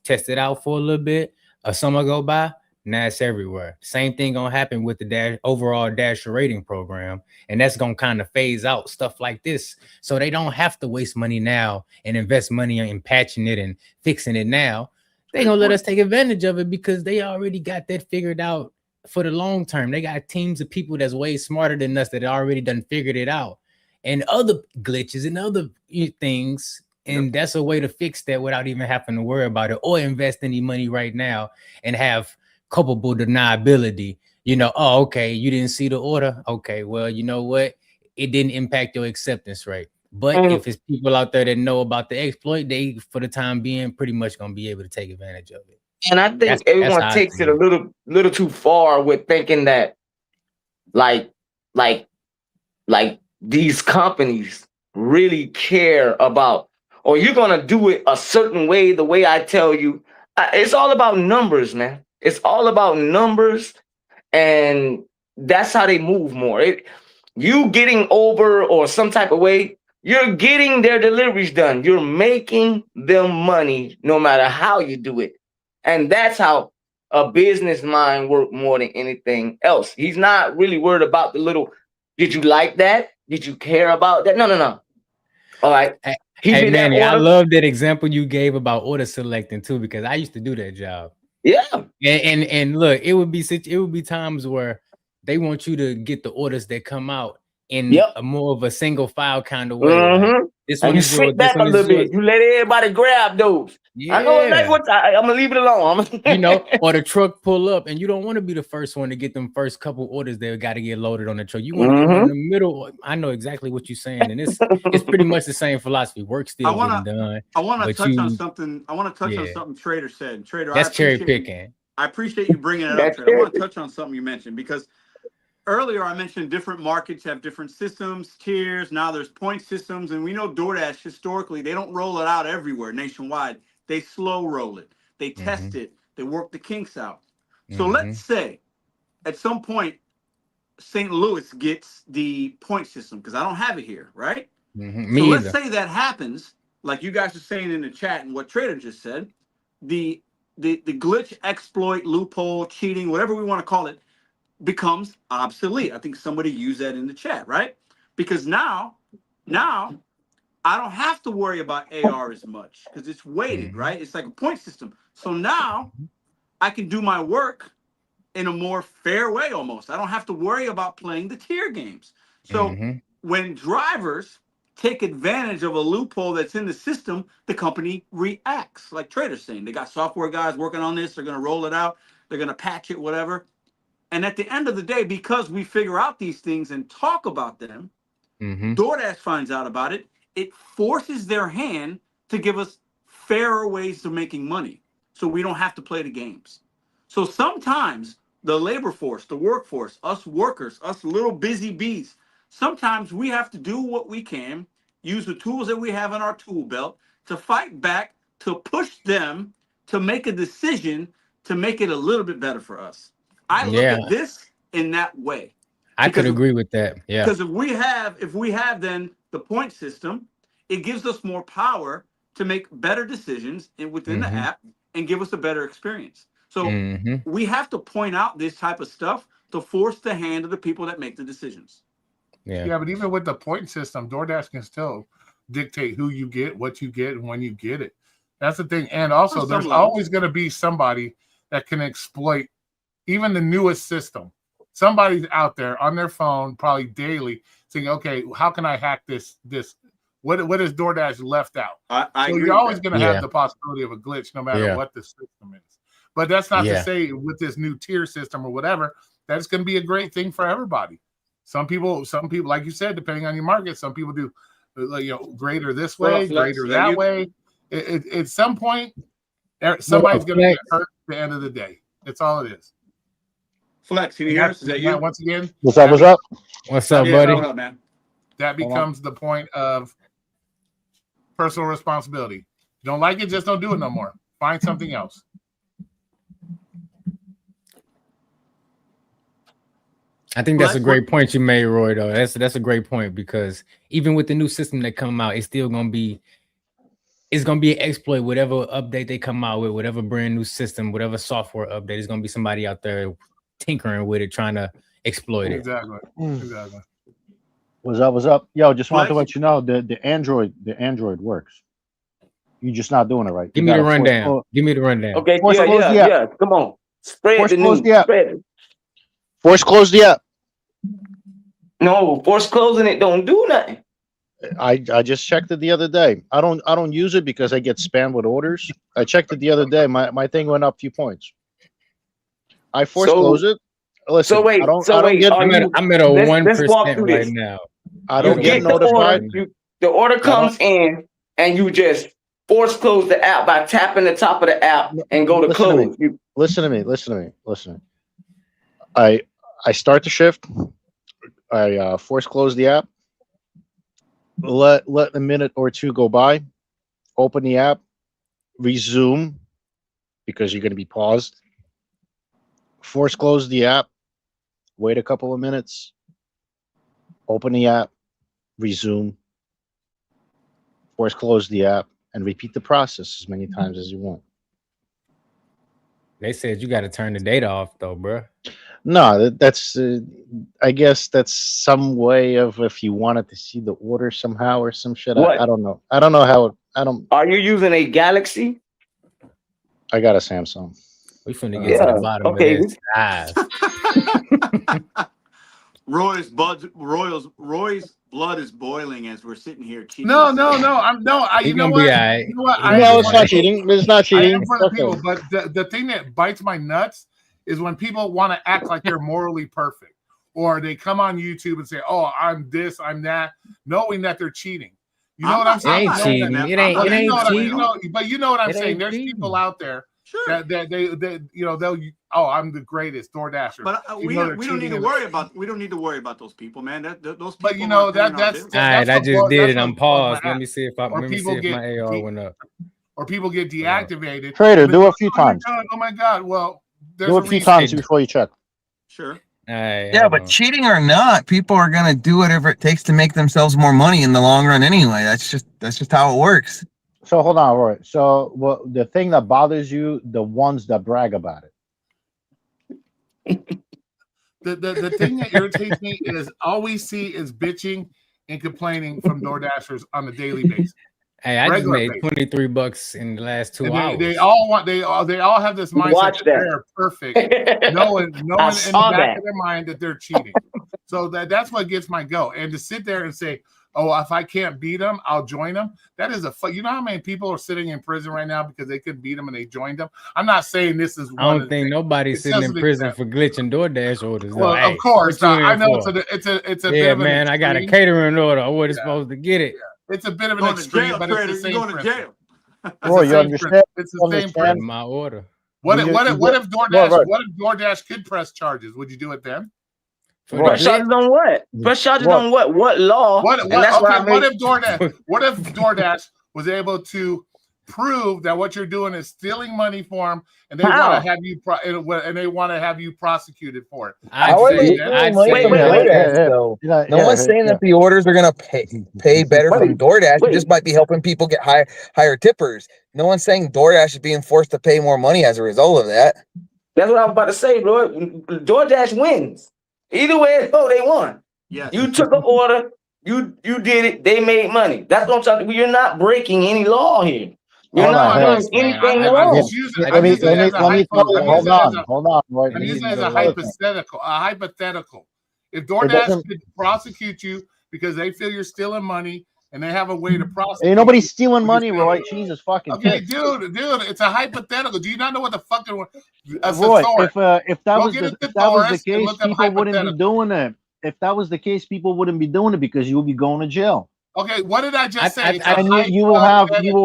test it out for a little bit. A summer go by, now it's everywhere. Same thing gonna happen with the overall Dasher rating program, and that's gonna kind of phase out stuff like this, so they don't have to waste money now and invest money in patching it and fixing it now. they gonna let us take advantage of it because they already got that figured out for the long term. They got teams of people that's way smarter than us that already done figured it out, and other glitches and other things. And that's a way to fix that without even having to worry about it or invest any money right now and have culpable deniability. You know, oh, okay, you didn't see the order. Okay, well, you know what? It didn't impact your acceptance rate. But if it's people out there that know about the exploit, they, for the time being, pretty much gonna be able to take advantage of it. And I think everyone takes it a little too far with thinking that, like these companies really care about, or you're gonna do it a certain way, the way I tell you. It's all about numbers, man. It's all about numbers, and that's how they move more. You getting over or some type of way, you're getting their deliveries done. You're making them money no matter how you do it. And that's how a business mind works more than anything else. He's not really worried about the little, did you like that? Did you care about that? No. All right. Hey, Manny, I love that example you gave about order selecting too, because I used to do that job. Yeah. And look, it would be times where they want you to get the orders that come out in a more of a single file kind of way. Like, this one is yours, back a little bit. You let everybody grab those. Yeah. I know like what I'm gonna leave it alone. You know, or the truck pull up and you don't want to be the first one to get them first couple orders that got to get loaded on the truck. You want to get in the middle. I know exactly what you're saying, and it's pretty much the same philosophy. Work still getting done. I want to touch on something. I want to touch on something Trader said. Trader, that's cherry picking. I appreciate you bringing it up, Trader. I want to touch on something you mentioned because earlier I mentioned different markets have different systems, tiers. Now there's point systems, and we know DoorDash historically they don't roll it out everywhere nationwide. They slow roll it. They test it. They work the kinks out. So let's say at some point St. Louis gets the point system because I don't have it here, right? So let's say that happens, like you guys are saying in the chat and what Trader just said, the glitch, exploit, loophole, cheating, whatever we want to call it, becomes obsolete. I think somebody used that in the chat, right? Because now I don't have to worry about AR as much because it's weighted, right? It's like a point system. So now I can do my work in a more fair way almost. I don't have to worry about playing the tier games. So when drivers take advantage of a loophole that's in the system, the company reacts. Like Trader's saying, they got software guys working on this. They're going to roll it out. They're going to patch it, whatever. And at the end of the day, because we figure out these things and talk about them, DoorDash finds out about it. It forces their hand to give us fairer ways of making money so we don't have to play the games. So sometimes the labor force, the workforce, us workers, us little busy bees, sometimes we have to do what we can, use the tools that we have in our tool belt to fight back, to push them to make a decision to make it a little bit better for us. I look at this in that way. I could agree with that. Yeah. Because if we have then the point system, it gives us more power to make better decisions within the app and give us a better experience. So we have to point out this type of stuff to force the hand of the people that make the decisions. Yeah, but even with the point system, DoorDash can still dictate who you get, what you get, and when you get it. That's the thing. And also, there's always going to be somebody that can exploit even the newest system. Somebody's out there on their phone, probably daily, saying, "Okay, how can I hack this? What is DoorDash left out?" So you're always going to have the possibility of a glitch, no matter what the system is. But that's not to say with this new tier system or whatever that it's going to be a great thing for everybody. Some people, like you said, depending on your market, some people do, greater this way, greater that way. At some point, somebody's going to get hurt at the end of the day. That's all it is. Flex, can you hear us? Is that you? Once again, what's up, buddy? What's up, man? That becomes the point of personal responsibility. Don't like it, just don't do it no more. Find something else. I think that's a great point you made, Roy. Though that's a great point because even with the new system that come out, it's still gonna be an exploit. Whatever update they come out with, whatever brand new system, whatever software update, is gonna be somebody out there tinkering with it, trying to exploit it. Exactly. What's up? Yo, just wanted to let you know the Android works. You're just not doing it right. Give me the rundown. Give me the rundown. Okay, Force close the app. yeah. Come on, spread Force the close news. the app. Spread it. Force close the app. No, force closing it don't do nothing. I just checked it the other day. I don't use it because I get spammed with orders. I checked it the other day. My thing went up a few points. I force close it. Listen, So wait, I don't get. I'm at a let's 1% walk through right this. now. I You don't get get the notified. order. The order comes in, and you just force close the app by tapping the top of the app and go to Listen to me. close. You, Listen to me. Listen to me. Listen. I start the shift. I force close the app. Let a minute or two go by. Open the app. Resume because you're going to be paused. Force close the app. Wait a couple of minutes. Open the app. Resume. Force close the app and repeat the process as many times as you want. They said you got to turn the data off, though, bro. No, that's I guess that's some way of if you wanted to see the order somehow or some shit. I don't know. I don't know how. I don't. Are you using a Galaxy? I got a Samsung. We finna get to the bottom of this. Roy's blood is boiling as we're sitting here cheating. No. You know what? You know what? No, it's not cheating. It's not cheating. I am for the people, but the thing that bites my nuts is when people want to act like they're morally perfect, or they come on YouTube and say, "Oh, I'm this, I'm that," knowing that they're cheating. You know what I'm saying? It ain't cheating. It ain't cheating. But you know what I'm saying. There's cheating. people out there that they they'll I'm the greatest DoorDasher. But we don't need to worry about those people, man. Those people. But you know that's all right. I just did it. I'm paused. Let me see if my AR went up. Or people get deactivated. Trader, do a few times. Oh my God! Well, do a few times before you check. Sure. Yeah, but cheating or not, people are gonna do whatever it takes to make themselves more money in the long run anyway. That's just how it works. So hold on, Roy. So the thing that bothers you, the ones that brag about it. The thing that irritates me is all we see is bitching and complaining from DoorDashers on a daily basis. Hey, I just made $23 in the last 2 hours. They all have this mindset that they're perfect, knowing in the back of their mind that they're cheating. So that's what gets my goat. And to sit there and say, "Oh, if I can't beat them, I'll join them." That is you know how many people are sitting in prison right now because they couldn't beat them and they joined them. I'm not saying this is. I don't think nobody's sitting in prison for glitching DoorDash orders. Well, of course, I know it's a bit of man. I got a catering order. I wasn't supposed to get it. It's a bit of an extreme, but it's the same. You're going to jail. Roy, you understand? It's the same principle. My order. What if DoorDash could press charges? Would you do it then? Press charges on what? Press charges on what? What law? What if DoorDash was able to prove that what you're doing is stealing money for them, and they want to have you prosecuted for it? No one's saying that the orders are going to pay better from DoorDash. It just might be helping people get higher tippers. No one's saying DoorDash is being forced to pay more money as a result of that. That's what I was about to say, bro. DoorDash wins. Either way, they won. Yes. You took an order. You did it. They made money. That's what I'm talking about. You're not breaking any law here. You're not doing anything wrong. Hold on. I'm using it as a hypothetical. If DoorDash could prosecute you because they feel you're stealing money and they have a way to prosecute, ain't nobody stealing money, Roy. Jesus fucking. Okay, dude, it's a hypothetical. Do you not know what the fucking Roy? If that was the case, people wouldn't be doing it. If that was the case, people wouldn't be doing it because you would be going to jail. Okay, what did I just say? And you will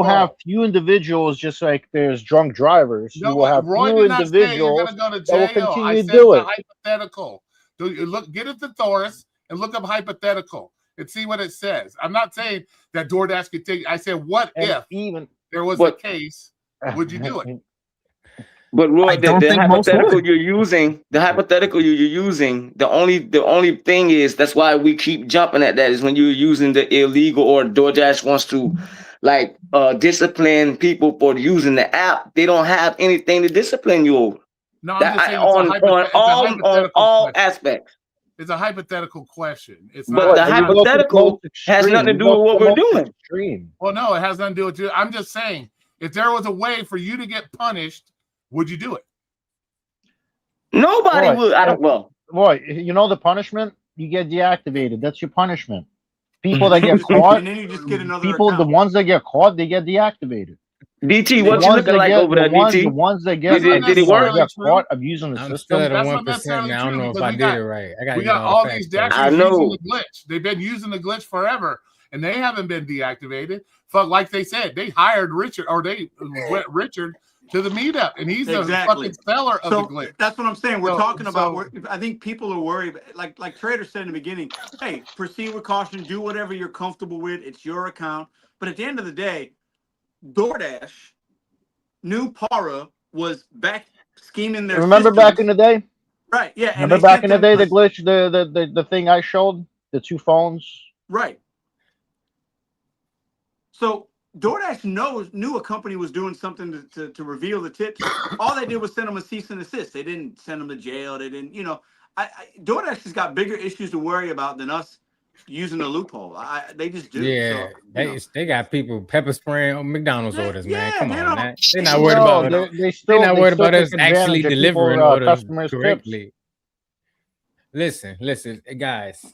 have few individuals, just like there's drunk drivers. You will have few individuals that will continue to do it. Hypothetical. Get at the thesaurus and look up hypothetical and see what it says. I'm not saying that DoorDash could take. I said, what if there was a case? Would you do it? But Roy, the hypothetical you're using, the only thing is that's why we keep jumping at that is when you're using the illegal or DoorDash wants to discipline people for using the app. They don't have anything to discipline you over. No, I'm just saying on all aspects. It's a hypothetical question. It's But not. the hypothetical has nothing to do with what we're doing. Extreme. Well, no, it has nothing to do with you. I'm just saying, if there was a way for you to get punished, would you do it? Nobody would. I don't. Well, boy, you know the punishment? You get deactivated. That's your punishment. People that get caught, and then you just get another people, account. the ones that get caught, they get deactivated. DT, what you looking like over there, DT? The ones that get, did it work? Get caught abusing the I'm system. still at That's a not 1%. Now. I don't know if because I we did got- it right. I got We got all these facts. dashers I know. using the glitch. They've been using the glitch forever, and they haven't been deactivated. Fuck, like they said, they hired Richard, or they went Richard to the meetup, and he's the fucking seller of the glitch. That's what I'm saying. We're So- talking about. so- I think people are worried. Like Trader said in the beginning. Hey, proceed with caution. Do whatever you're comfortable with. It's your account. But at the end of the day, DoorDash knew Para was back scheming their. Remember back in the day? Right. Yeah. and Remember they back sent in the day, them- the glitch, the thing I showed, the 2 phones. Right. So DoorDash knew a company was doing something to reveal the tips. All they did was send them a cease and desist. They didn't send them to jail. They didn't, DoorDash has got bigger issues to worry about than us using a loophole. They just do. Yeah, So, they got people pepper spraying on McDonald's orders, man. Come they on, don't- man. They're not worried about No, it. they still, They're not they worried still about us take advantage actually of delivering people, orders customers' tips. correctly. Listen, guys.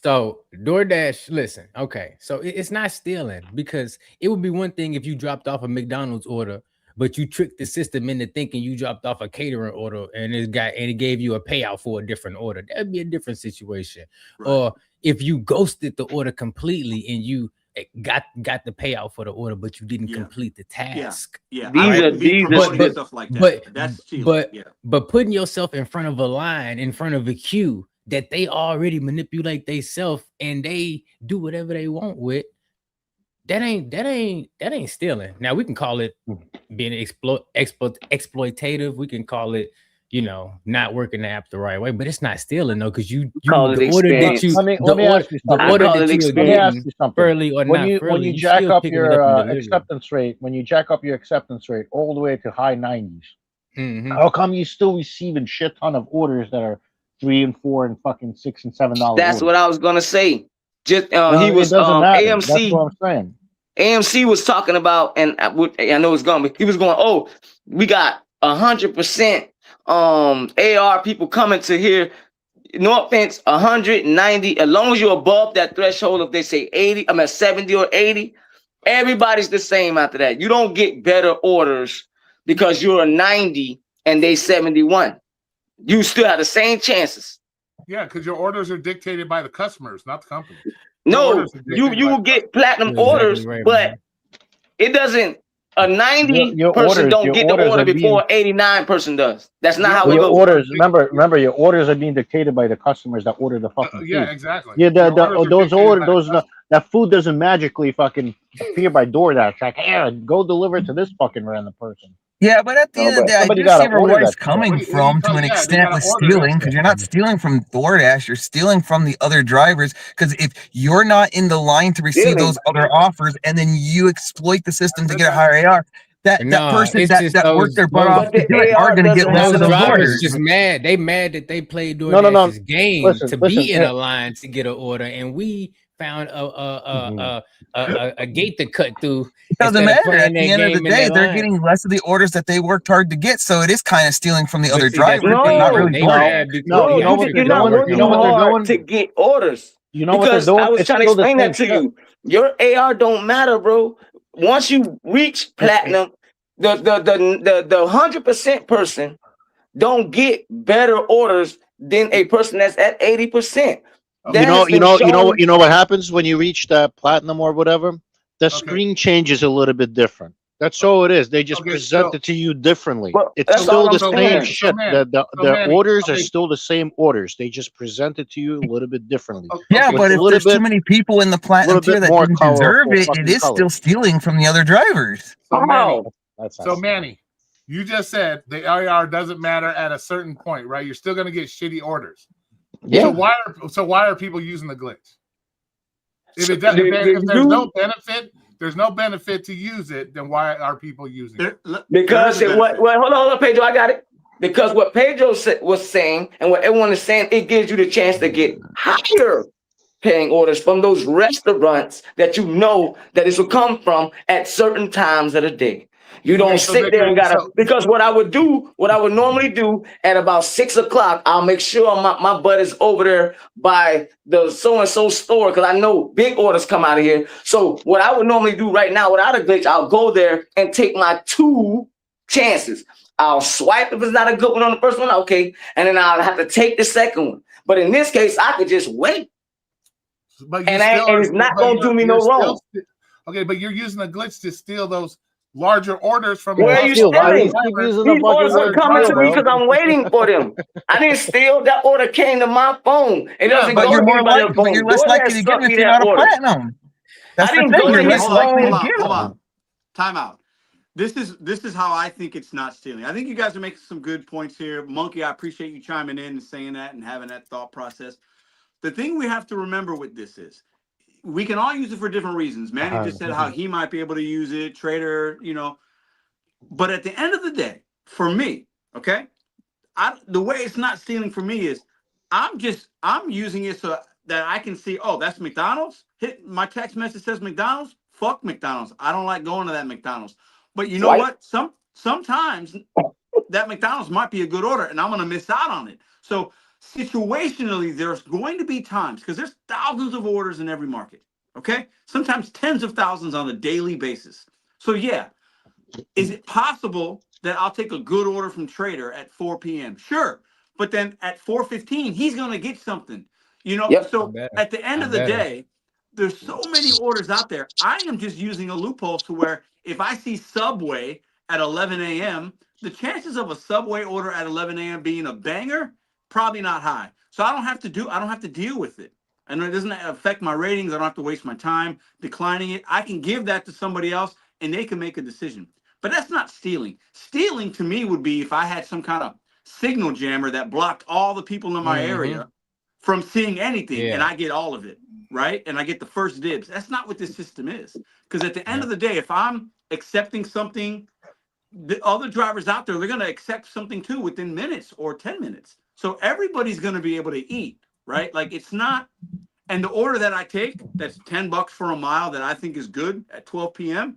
So DoorDash, listen, okay. So it's not stealing, because it would be one thing if you dropped off a McDonald's order, but you tricked the system into thinking you dropped off a catering order and it gave you a payout for a different order. That'd be a different situation. Right. Or if you ghosted the order completely and you got the payout for the order, but you didn't complete the task. Yeah. These I are- wouldn't be these are- promoting stuff like that. That's stealing. But putting yourself in front of a line, in front of a queue that they already manipulate themselves and they do whatever they want with, that ain't stealing. Now we can call it being exploitative. We can call it, not working the app the right way, but it's not stealing though, because you Call it the order that experience. you Let me ask you something. I order call that it you are experience. Let me ask getting, you something. fairly or When not you fairly, jack still up picking it your up and delivering. acceptance rate, when you jack up your acceptance rate all the way to high 90s, Mhm. how come you still receiving shit ton of orders that are $3 and $4 and fucking $6 and $7? That's what I was gonna say. Just Well, he it was doesn't matter. That's AMC. what I'm saying. AMC was talking about, and I know it's gone, but he was going, "Oh, we got 100% AR people coming to here. No offense, 190. As long as you're above that threshold, if they say 80, I'm at 70 or 80, everybody's the same after that. You don't get better orders because you're a 90 and they 71. You still have the same chances. Yeah, because your orders are dictated by the customers, not the company. No, orders are dictated you by will get platinum You're exactly orders, right, but man. it doesn't. A 90 Your person orders- don't your get the orders order are being- before an 89 person does. That's not how it Your goes. orders, remember, your orders are being dictated by the customers that order the fucking food. Yeah, exactly. Yeah, Your orders are those dictated orders, by the customer. that food doesn't magically fucking appear by DoorDash. Like, hey, go deliver to this fucking random person. Yeah, but at the end of the day, I somebody do gotta see where order Roy's that coming shit. from to an Yeah, they extent gotta with order that stealing, shit. because you're not stealing from DoorDash, you're stealing from the other drivers. Because if you're not in the line to receive Stealing. those other offers, and then you exploit the system to get a higher AR, that No, person it's that just worked their butt those- off But to do the it are AR going to get doesn't less have of Those those drivers orders. just mad. They mad that they played No, no, DoorDash's game Listen, to listen, be in yeah. a line to get an order, and we found a gate to cut through. It doesn't instead of matter. playing At that the end of the game in day, that they're line. getting less of the orders that they worked hard to get. So it is kind of stealing from the But other see, that's drivers. the No, thing, not though. really They DoorDash. mad because No, Bro, you know what you're they're not doing? working You know what they're hard doing? to get orders. You know what they're Because doing? I was It's trying to still the explain that same to shit. you. Your AR don't matter, bro. Once you reach platinum, the 100% person don't get better orders than a person that's at 80%. That has been shown. You know what happens when you reach that platinum or whatever? The screen changes a little bit different. That's all it is. They just present it to you differently. Well, It's that's still all the I'm same saying. shit. So, The Manny, orders are okay. still the same orders. They just present it to you a little bit differently. Yeah, Okay, but a if little there's bit- too many people in the platinum little bit tier that more didn't colorful deserve it, fucking it is color. still stealing from the other drivers. So Manny, How? That's so Manny, you just said the AR doesn't matter at a certain point, right? You're still gonna get shitty orders. Yeah. So why are people using the glitch? If there's no benefit to use it, then why are people using it? Because it what? Well, hold on, Pedro, I got it. because what Pedro was saying and what everyone is saying, it gives you the chance to get higher paying orders from those restaurants that you know that it will come from at certain times of the day. You don't sit there and gotta, because what I would normally do at about 6 o'clock, I'll make sure my butt is over there by the so-and-so store, because I know big orders come out of here. So what I would normally do right now without a glitch, I'll go there and take my 2 chances. I'll swipe if it's not a good one on the first one, okay, and then I'll have to take the second one. But in this case, I could just wait. But and it's not going to do me no wrong. Okay, but you're using a glitch to steal those larger orders from. Where are you stealing? These orders are coming to me because I'm waiting for them. I didn't steal. That order came to my phone. It doesn't go to anybody else's phone. But you're less likely to get it if you're not a platinum. That's I didn't go to his phone. Hold on. Time out. This is how I think it's not stealing. I think you guys are making some good points here. Monkey, I appreciate you chiming in and saying that and having that thought process. The thing we have to remember with this is we can all use it for different reasons. Manny just said how he might be able to use it, Trader, but at the end of the day, for me, okay, the way it's not stealing for me is I'm using it so that I can see, oh, that's McDonald's. Hit my text message says McDonald's. Fuck McDonald's. I don't like going to that McDonald's. But you know what? Sometimes that McDonald's might be a good order and I'm going to miss out on it. So situationally, there's going to be times, because there's thousands of orders in every market, okay? Sometimes tens of thousands on a daily basis. So yeah, is it possible that I'll take a good order from Trader at 4 p.m.? Sure, but then at 4:15, he's going to get something, Yep. So at the end of the day, there's so many orders out there. I am just using a loophole to where if I see Subway at 11 a.m., the chances of a Subway order at 11 a.m. being a banger, probably not high. So I don't have to deal with it. And it doesn't affect my ratings. I don't have to waste my time declining it. I can give that to somebody else and they can make a decision. But that's not stealing. Stealing to me would be if I had some kind of signal jammer that blocked all the people in my area from seeing anything and I get all of it, right? And I get the first dibs. That's not what this system is. Because at the end of the day, if I'm accepting something, the other drivers out there, they're going to accept something too within minutes or 10 minutes. So everybody's going to be able to eat, right? Like it's not, and the order that I take, that's $10 for a mile that I think is good at 12 p.m.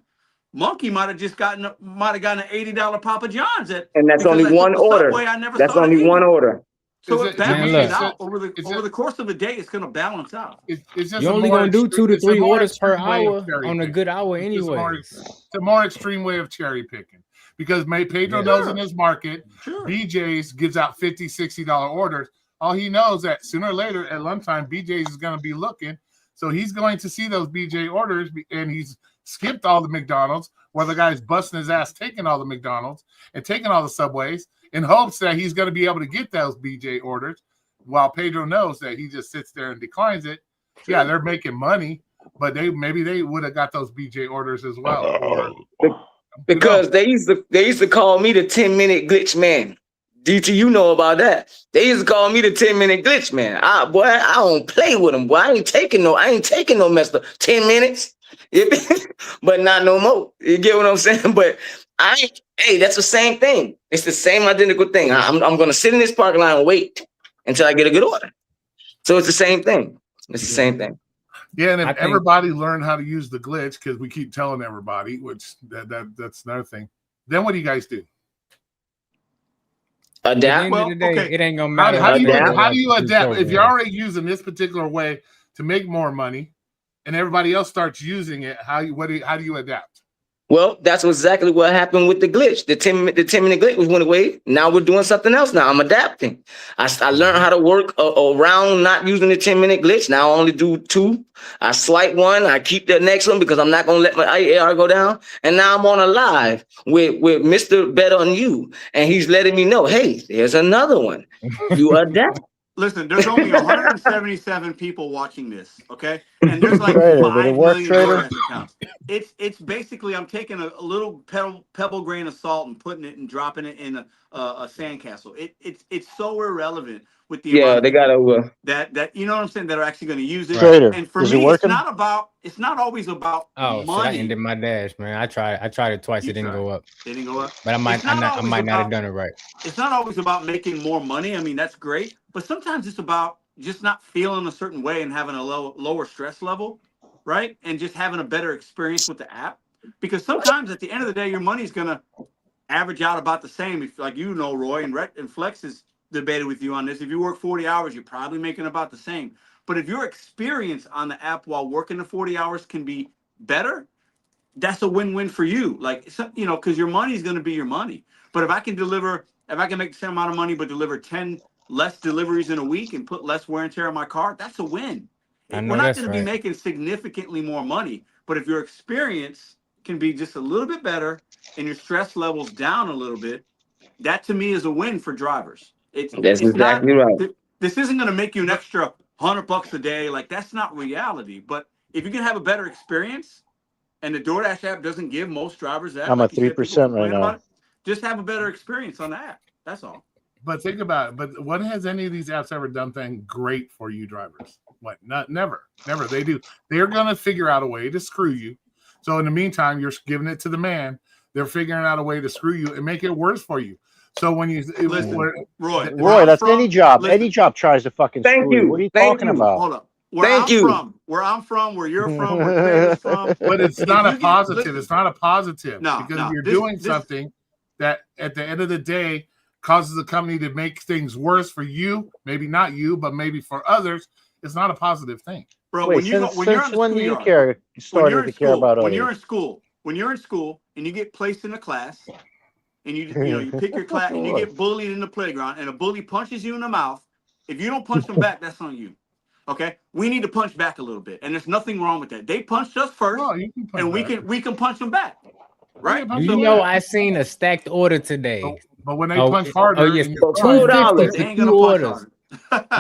Monkey might have gotten an $80 Papa John's and that's only one order. That's only one order. So it balances out over the course of a day. It's going to balance out. It's just you're only going to do 2 to 3 orders per hour on a good hour anyway. It's a more extreme way of cherry picking. Because Pedro knows in his market, BJ's gives out $50, $60 orders. All he knows that sooner or later at lunchtime, BJ's is going to be looking. So he's going to see those BJ orders, and he's skipped all the McDonald's, where the guy's busting his ass taking all the McDonald's and taking all the Subways in hopes that he's going to be able to get those BJ orders, while Pedro knows that he just sits there and declines it. Yeah, they're making money, but maybe they would have got those BJ orders as well. Because they used to call me the 10-minute glitch man. DT, you know about that. They used to call me the 10-minute glitch man. I don't play with them. Boy, I ain't taking no mess up. 10 minutes. But not no more. You get what I'm saying? But that's the same thing. It's the same identical thing. I'm gonna sit in this parking lot and wait until I get a good order. So it's the same thing. It's the same thing. Yeah, and if everybody learned how to use the glitch, because we keep telling everybody, which that's another thing, then what do you guys do? Adapt. Well, okay. It ain't gonna matter. How do you adapt if you're already using this particular way to make more money, and everybody else starts using it? How do you adapt? Well, that's exactly what happened with the glitch. The 10-minute glitch went away. Now we're doing something else. Now I'm adapting. I learned how to work around not using the 10-minute glitch. Now I only do 2. I swipe one. I keep the next one because I'm not going to let my AR go down. And now I'm on a live with Mr.BetonYou. And he's letting me know, hey, there's another one. You adapt. Listen, there's only 177 people watching this, okay? And there's like 5 million DoorDash accounts. It's basically I'm taking a little pebble grain of salt and putting it and dropping it in a sandcastle. It's so irrelevant with the Yeah, amount they of got people over. that you know what I'm saying that are actually going to use it. Trader, And for is it me, it's working? not always about Oh shit! I ended money. my dash, man. I tried it twice. You It didn't tried. go up. It didn't go up. But I It's not always might not have about done it right. it's not always about making more money. I mean, that's great, but sometimes it's about just not feeling a certain way and having a lower stress level, right? And just having a better experience with the app. Because sometimes at the end of the day, your money's gonna average out about the same. If like Roy and Flex has debated with you on this. If you work 40 hours, you're probably making about the same. But if your experience on the app while working the 40 hours can be better, that's a win-win for you. Like, because your money is going to be your money. But if I can make the same amount of money, but deliver 10 less deliveries in a week and put less wear and tear on my car, that's a win. I know We're not that's going to be right. making significantly more money. But if your experience can be just a little bit better and your stress levels down a little bit, that to me is a win for drivers. That's It's not, exactly right. this isn't going to make you an extra $100 a day. Like, that's not reality. But if you can have a better experience, and the DoorDash app doesn't give most drivers that. I'm like at you said, people 3% right complain now. about it. Just have a better experience on the app. That's all. But think about it. But when has any of these apps ever done things great for you drivers? What? Never. They do. They're gonna figure out a way to screw you. So in the meantime, you're giving it to the man. They're figuring out a way to screw you and make it worse for you. So when you Roy, that's any job. Any job tries to fucking Thank screw you. you. What are you Thank talking you. about? Hold up. Thank you. Where I'm from, where you're from, where Claire's from. But it's if not you a get- positive. listen, It's not a positive No, because no. you're This- doing this- something that at the end of the day causes the company to make things worse for you. Maybe not you, but maybe for others. It's not a positive thing. Bro, Wait, when you're since on the when do you schoolyard, started to care about when others? you're in school and you get placed in a class and you pick your class and you get bullied in the playground and a bully punches you in the mouth, if you don't punch them back, that's on you. Okay, we need to punch back a little bit, and there's nothing wrong with that. They punched us first, you can punch and we back. can punch them back, right? Do you know I seen a stacked order today? But when they punch harder, oh yes, in your car, $2. $2.50 They for ain't 2 gonna punch orders. harder.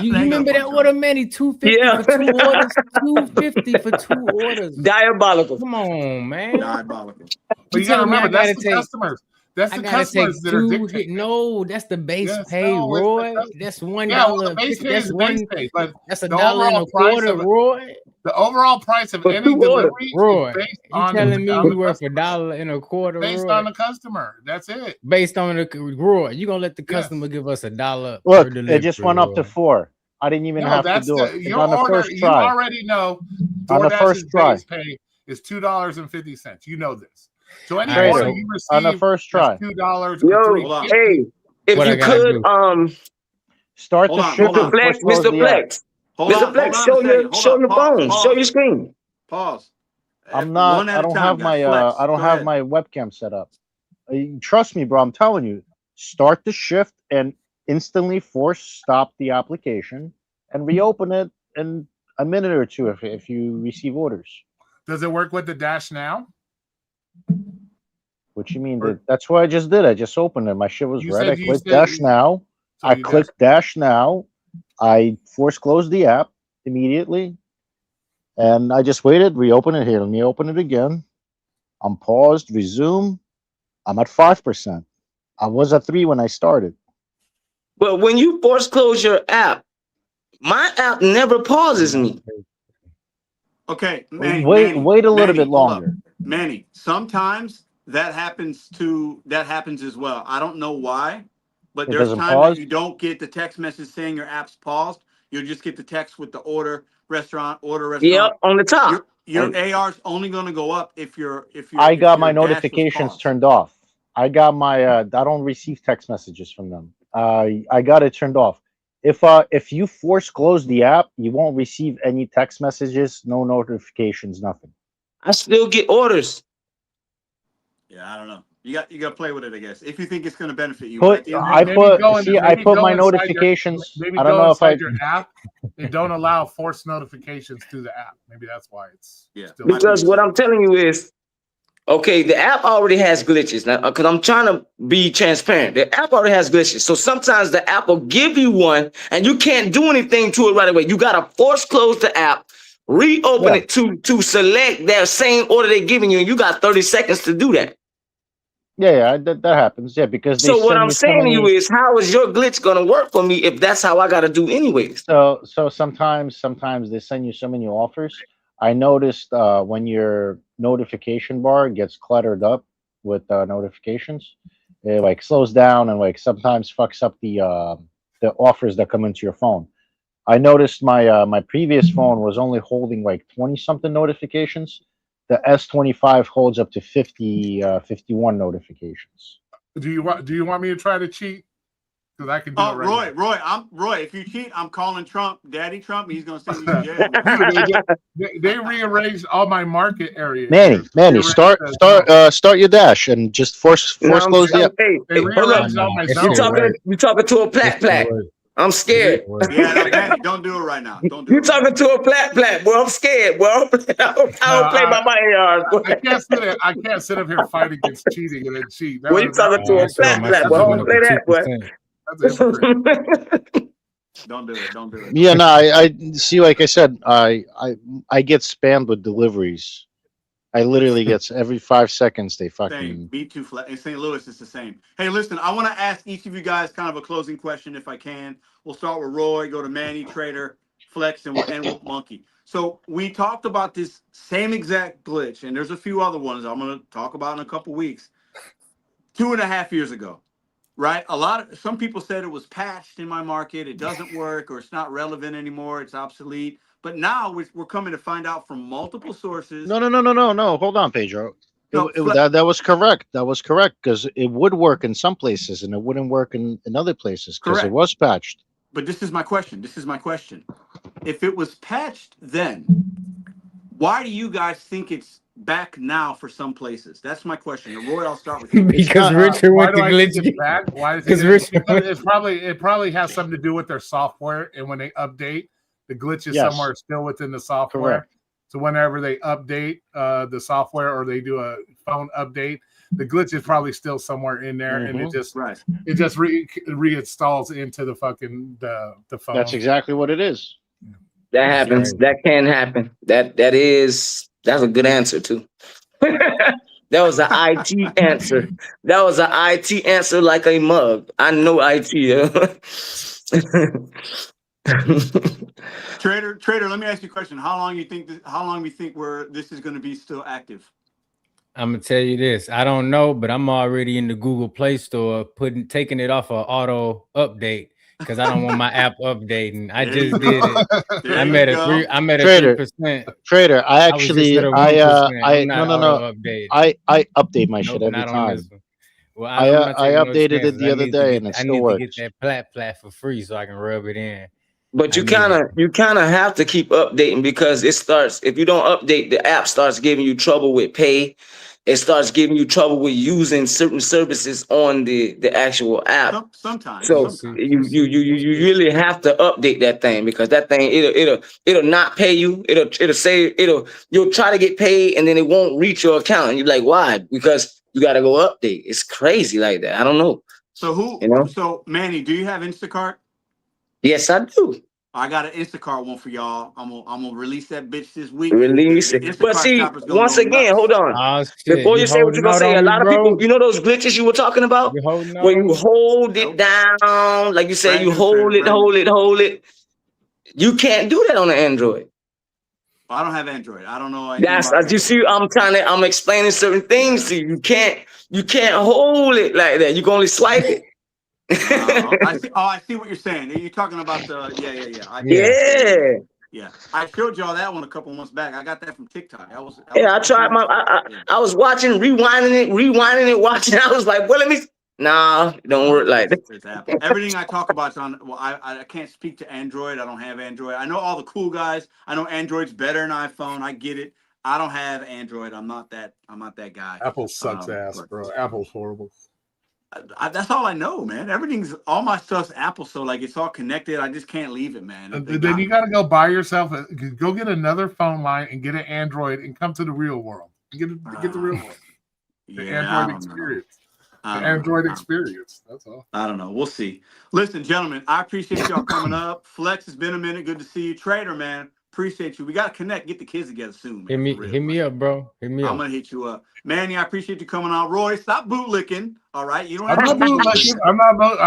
You They ain't remember gonna that punch order, harder. Manny? $2.50 Yeah. for 2 orders. $2.50 for 2 orders. Diabolical. Come on, man. Diabolical. But you gotta remember, that's the customers. That's the customers that are dictating. No, that's the base Yes, pay, no, it's the Roy. customers. That's $1. Yeah, well, the base pay is the base pay, but That's the $1.25, Roy. The overall price of For any 2 orders. delivery Roy, is based you on telling me on we the worth customer. $1.25, Based Roy? on the customer. That's it. Based on the Roy, you gonna let the customer give us $1 per Look, delivery? it just went up to 4. I didn't even have to do it. It's Your on the order. first You try. already know On the DoorDash's first try. base pay is $2.50. You know this. So any Trader, order you receive on the first try. is $2 Yo, or $3.50. hey, if What I you gotta could, do? Start Hold the on, shift hold on. and Flex, force close Mr. the app. Flex, Hold Mr. on, Flex, hold on show a second. Hold your up. phone, show your screen. Pause. I'm One not. at I a don't time, have guys. my. Flex, I don't go have ahead. my webcam set up. Trust me, bro. I'm telling you. Start the shift and instantly force stop the application and reopen it in a minute or two if you receive orders. Does it work with the Dash Now? What you mean? That's what I just did. I just opened it. My shit was You red. said I you clicked said- Dash Now. So I you clicked Dash Now. I force closed the app immediately. And I just waited, reopen it here. Let me open it again. I'm paused, resume. I'm at 5%. I was at 3 when I started. But when you force close your app, my app never pauses me. Okay, Manny, Wait a little Manny, bit hold up. longer. Manny, sometimes that happens as well. I don't know why, but It there's doesn't times pause? that you don't get the text message saying your app's paused. You'll just get the text with the order restaurant. Yep, on the top. Your AR's only going to go up if I got my your dash was notifications paused. turned off. I got my I don't receive text messages from them. I got it turned off. If you force close the app, you won't receive any text messages, no notifications, nothing. I still get orders. Yeah, I don't know. You got to play with it, I guess. If you think it's going to benefit you. Put I put my inside notifications. Maybe I don't go know if inside I your app and don't allow forced notifications through the app. Maybe that's why it's still Because what I'm telling you is, okay, the app already has glitches now. Because I'm trying to be transparent. The app already has glitches. So sometimes the app will give you one, and you can't do anything to it right away. You gotta force close the app, reopen it to select that same order they're giving you, and you got 30 seconds to do that. Yeah, that happens. Yeah, because they So what send I'm you so saying to you many. is, how is your glitch gonna work for me if that's how I gotta do anyways? So sometimes they send you so many offers. I noticed when your notification bar gets cluttered up with notifications, it like slows down and like sometimes fucks up the offers that come into your phone. I noticed my previous phone was only holding like 20 something notifications. The S25 holds up to 51 notifications. Do you want me to try to cheat? Because I can do it Oh, right Roy, if you cheat, I'm calling Trump, Daddy Trump. He's gonna send you to jail, now. man. Dude, they rearranged all my market area Manny, here. start your dash and just force No, I'm, close the app. hey, They hold up. rearranged all my It You should zones. talking work. to a It plat should plat. work. I'm It scared. should work. Yeah, no, Manny, don't do it right now. Don't do You it right talking now. to a plat plat, boy. I'm scared, boy. I No, don't play by my ARs, boy. I can't sit up here fight against cheating and then cheat. Boy, you talking to I a told plat my plat, shit boy. I just went don't up play to that, boy. 2%. That's a hypocrite. Don't do it. Don't do it. Yeah, no, I see. Like I said, I get spammed with deliveries. I literally get every 5 seconds they Same. fucking. B2 flat. In St. Louis, it's the same. Hey, listen, I want to ask each of you guys kind of a closing question if I can. We'll start with Roy, go to Manny, Trader, Flex, and we'll end with Monkey. So we talked about this same exact glitch, and there's a few other ones I'm going to talk about in a couple weeks. 2.5 years ago, right? Some people said it was patched in my market. It doesn't work, or it's not relevant anymore. It's obsolete. But now we're coming to find out from multiple sources. No. Hold on, Pedro. No, That was correct. That was correct because it would work in some places and it wouldn't work in other places because it correct. was patched. But this is my question. If it was patched then, why do you guys think it's back now for some places? That's my question. And Roy, I'll start with you. Because Richard Why went do to I think it's glitch. bad? Why is Because it? Richard Because it probably has something to do with their software, and when they update, the glitch is Yes. somewhere still within the software. Correct. So whenever they update the software or they do a phone update, the glitch is probably still somewhere in there, and it just Right. reinstalls into the fucking the phone. That's exactly what it is. That happens. Right. That can happen. That's a good answer too. That was an IT answer. That was an IT answer like a mug. I know IT. Trader, let me ask you a question. How long do you think this is going to be still active? I'm gonna tell you this. I don't know, but I'm already in the Google Play Store taking it off of auto update because I don't want my app updating. I just did it. I'm at a 3%. Trader, I was just actually at a 1%. I'm not auto updated. I update my shit Nope, every not on this time. one. Well, I'm not I taking no updated it chances. the other day and it I still need works. to get that plat for free so I can rub it in. But you kind of have to keep updating because if you don't update, the app starts giving you trouble with pay. It starts giving you trouble with using certain services on the actual app. Sometimes. So you really have to update that thing because that thing it'll not pay you. It'll say you'll try to get paid and then it won't reach your account and you're like, why? Because you got to go update. It's crazy like that. I don't know. So Manny, do you have Instacart? Yes, I do. I got an Instacart one for y'all. I'm gonna release that bitch this week. Release The it. But see, shoppers gonna once go again, nuts. hold on. Oh, Before you say what you're gonna say, a lot of people, you know those glitches you were talking about? Where you hold it down, like you say, you hold it. You can't do that on an Android. I don't have Android. I don't know anything That's about as you see, I'm explaining certain things to you. You can't hold it like that. You can only swipe it. I see what you're saying. You're talking about the yeah. I showed y'all that one a couple months back. I got that from TikTok. I tried I was watching, rewinding it, watching. I was like, well, it don't work like that. It's Apple. Everything I talk about is on. Well, I can't speak to Android. I don't have Android. I know all the cool guys. I know Android's better than iPhone. I get it. I don't have Android. I'm not that guy. Apple sucks ass, bro. Apple's horrible. That's all I know, man. All my stuff's Apple, so like it's all connected. I just can't leave it, man. Then you got to go buy yourself. Go get another phone line and get an Android and come to the real world. Get the real world. The Android experience. The Android experience. That's all. I don't know. We'll see. Listen, gentlemen, I appreciate y'all coming up. Flex, it's been a minute. Good to see you. Trader, man. appreciate you. We gotta connect, get the kids together soon, man. Hit me up, bro. Hit me I'm up. gonna hit you up, Manny. I appreciate you coming on. Roy, stop bootlicking. All right, you don't I'm have not to bootlicking. I'm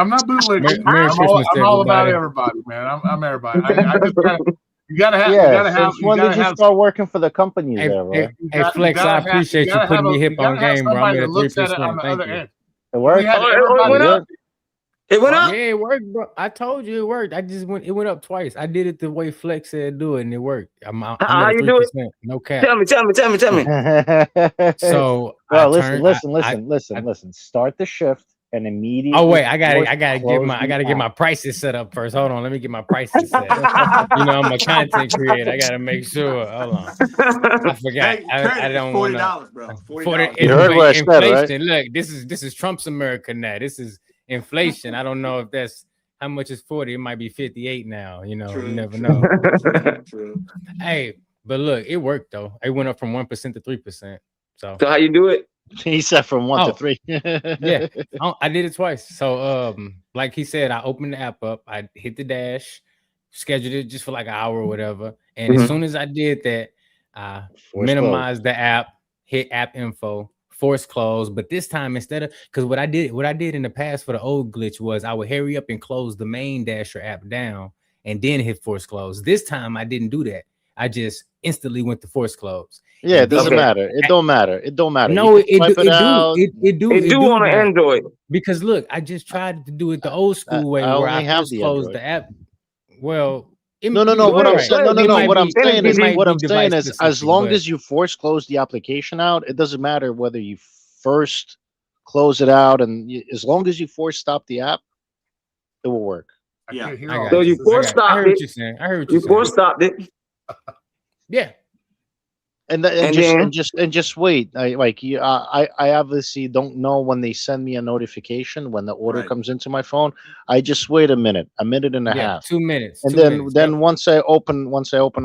not bootlicking. Merry Christmas to I'm all about everybody. everybody, man. I'm everybody. I just gotta, you gotta have. Yeah, You gotta have. since You when gotta did you have. start working for the companies Hey, there, Roy? hey, Flex, I appreciate you putting me hip on game, bro. I'm somebody at a that looks at it 3%. on the Thank other you. end. It worked. It went up. It went up. Yeah, it worked, bro. I told you it worked. It went up twice. I did it the way Flex said do it, and it worked. I'm at How a you do it? 3%. No cap. Tell me. So well, I listen. Start the shift and immediately. Oh wait, I gotta get my prices set up first. Hold on, let me get my prices set. You know, I'm a content creator. I gotta make sure. Hold on, I forgot. Hey, I don't want $40, bro. You heard what I said, right? Inflation. Look, this is Trump's America now. This is inflation. I don't know if that's how much is 40. It might be 58 now. You know, you never know. True. Hey, but look, it worked though. It went up from 1% to 3%. So how you do it? He said from 1 to 3. Yeah, I did it twice. So like he said, I opened the app up, I hit the dash, scheduled it just for like an hour or whatever, and as soon as I did that, I minimized the app, hit app info, force close. But this time, instead of, because what I did in the past for the old glitch was I would hurry up and close the main Dasher app down and then hit force close. This time I didn't do that. I just instantly went to force close. Yeah, it doesn't matter. It don't matter. It don't matter. No, it do on an Android. Because look, I just tried to do it the old school way where I first closed the app. Well, no. What I'm saying, What I'm saying is, as long as you force close the application out, it doesn't matter whether you first close it out, and as long as you force stop the app, it will work. Yeah. So you force stopped it. I heard what you force stopped it. Yeah. And just wait. I obviously don't know when they send me a notification when the order comes into my phone. I just wait a minute and a half, 2 minutes, and then once I open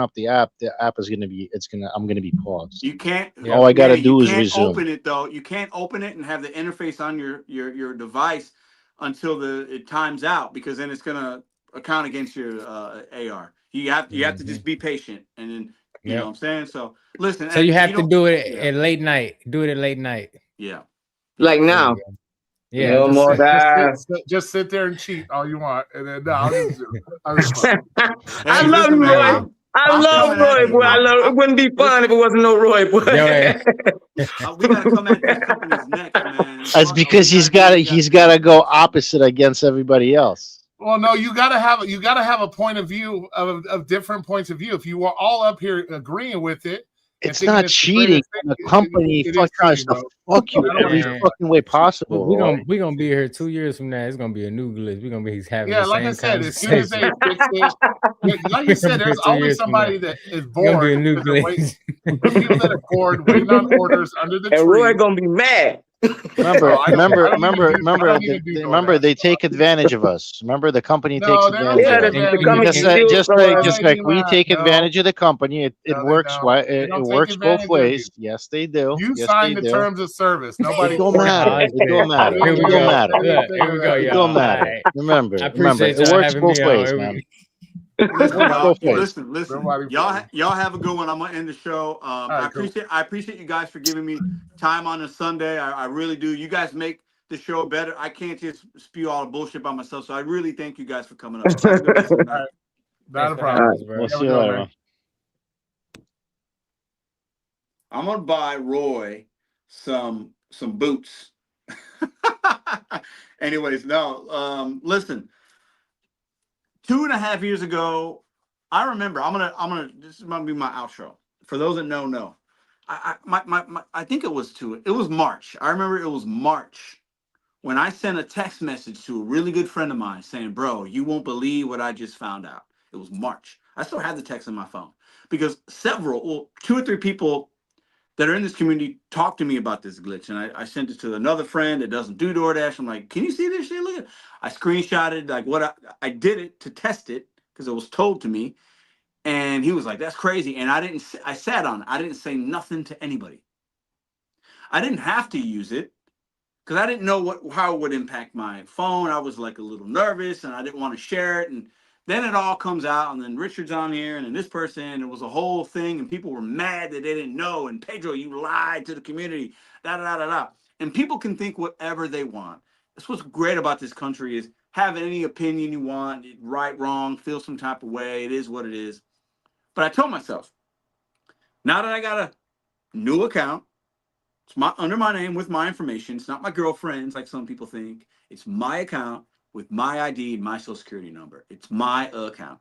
up the app is I'm gonna be paused. You can't. All I gotta do is resume. Open it though. You can't open it and have the interface on your device until it times out, because then it's gonna account against your AR. You have to just be patient, and then you know what I'm saying. So listen. So you have to do it at late night. Do it at late night. Yeah. Like now. Yeah. No more just sit there and cheat all you want, and then I'll just I love you, Roy. I love Roy, boy. It wouldn't be fun if it wasn't no Roy, boy. We gotta come at this company's neck, man. That's because he's gotta go opposite against everybody else. Well, no, you gotta have a point of view of different points of view. If you were all up here agreeing with it, it's not cheating. The company tries to fuck you every fucking way possible. We're gonna be here 2 years from now. It's gonna be a new glitch. We're gonna be having the like same I said, as soon as they conversation. fix it, like you said, there's always somebody that is bored. Gonna be a new glitch. People that are bored waiting on orders under the tree. And Roy gonna be mad. Remember, they take advantage of us. Remember, the company takes advantage of us. Just like we take advantage of the company. It works. It works both ways. Yes, they do. You signed the terms of service. Nobody. It don't matter. It don't matter. Here we go. It don't matter. Remember, it works both ways, man. Listen. Y'all have a good one. I'm gonna end the show. I appreciate you guys for giving me time on a Sunday. I really do. You guys make the show better. I can't just spew all the bullshit by myself. So I really thank you guys for coming up. Not a problem. We'll see you later. I'm gonna buy Roy some boots. Anyways, no. Listen. 2.5 years ago, I remember. This is gonna be my outro. For those that know. I think it was March. I remember it was March when I sent a text message to a really good friend of mine saying, "Bro, you won't believe what I just found out." It was March. I still have the text on my phone because 2 or 3 people that are in this community talked to me about this glitch, and I sent it to another friend that doesn't do DoorDash. I'm like, "Can you see this shit? Look at it." I screenshotted like what I did it to test it because it was told to me, and he was like, "That's crazy." And I sat on it. I didn't say nothing to anybody. I didn't have to use it because I didn't know how it would impact my phone. I was like a little nervous, and I didn't want to share it. And Then it all comes out, and then Richard's on here, and then this person, it was a whole thing, and people were mad that they didn't know, and Pedro, you lied to the community, da da da da da. And people can think whatever they want. That's what's great about this country is have any opinion you want, right, wrong, feel some type of way. It is what it is. But I told myself, now that I got a new account, it's under my name with my information. It's not my girlfriend's like some people think. It's my account with my ID and my social security number. It's my account.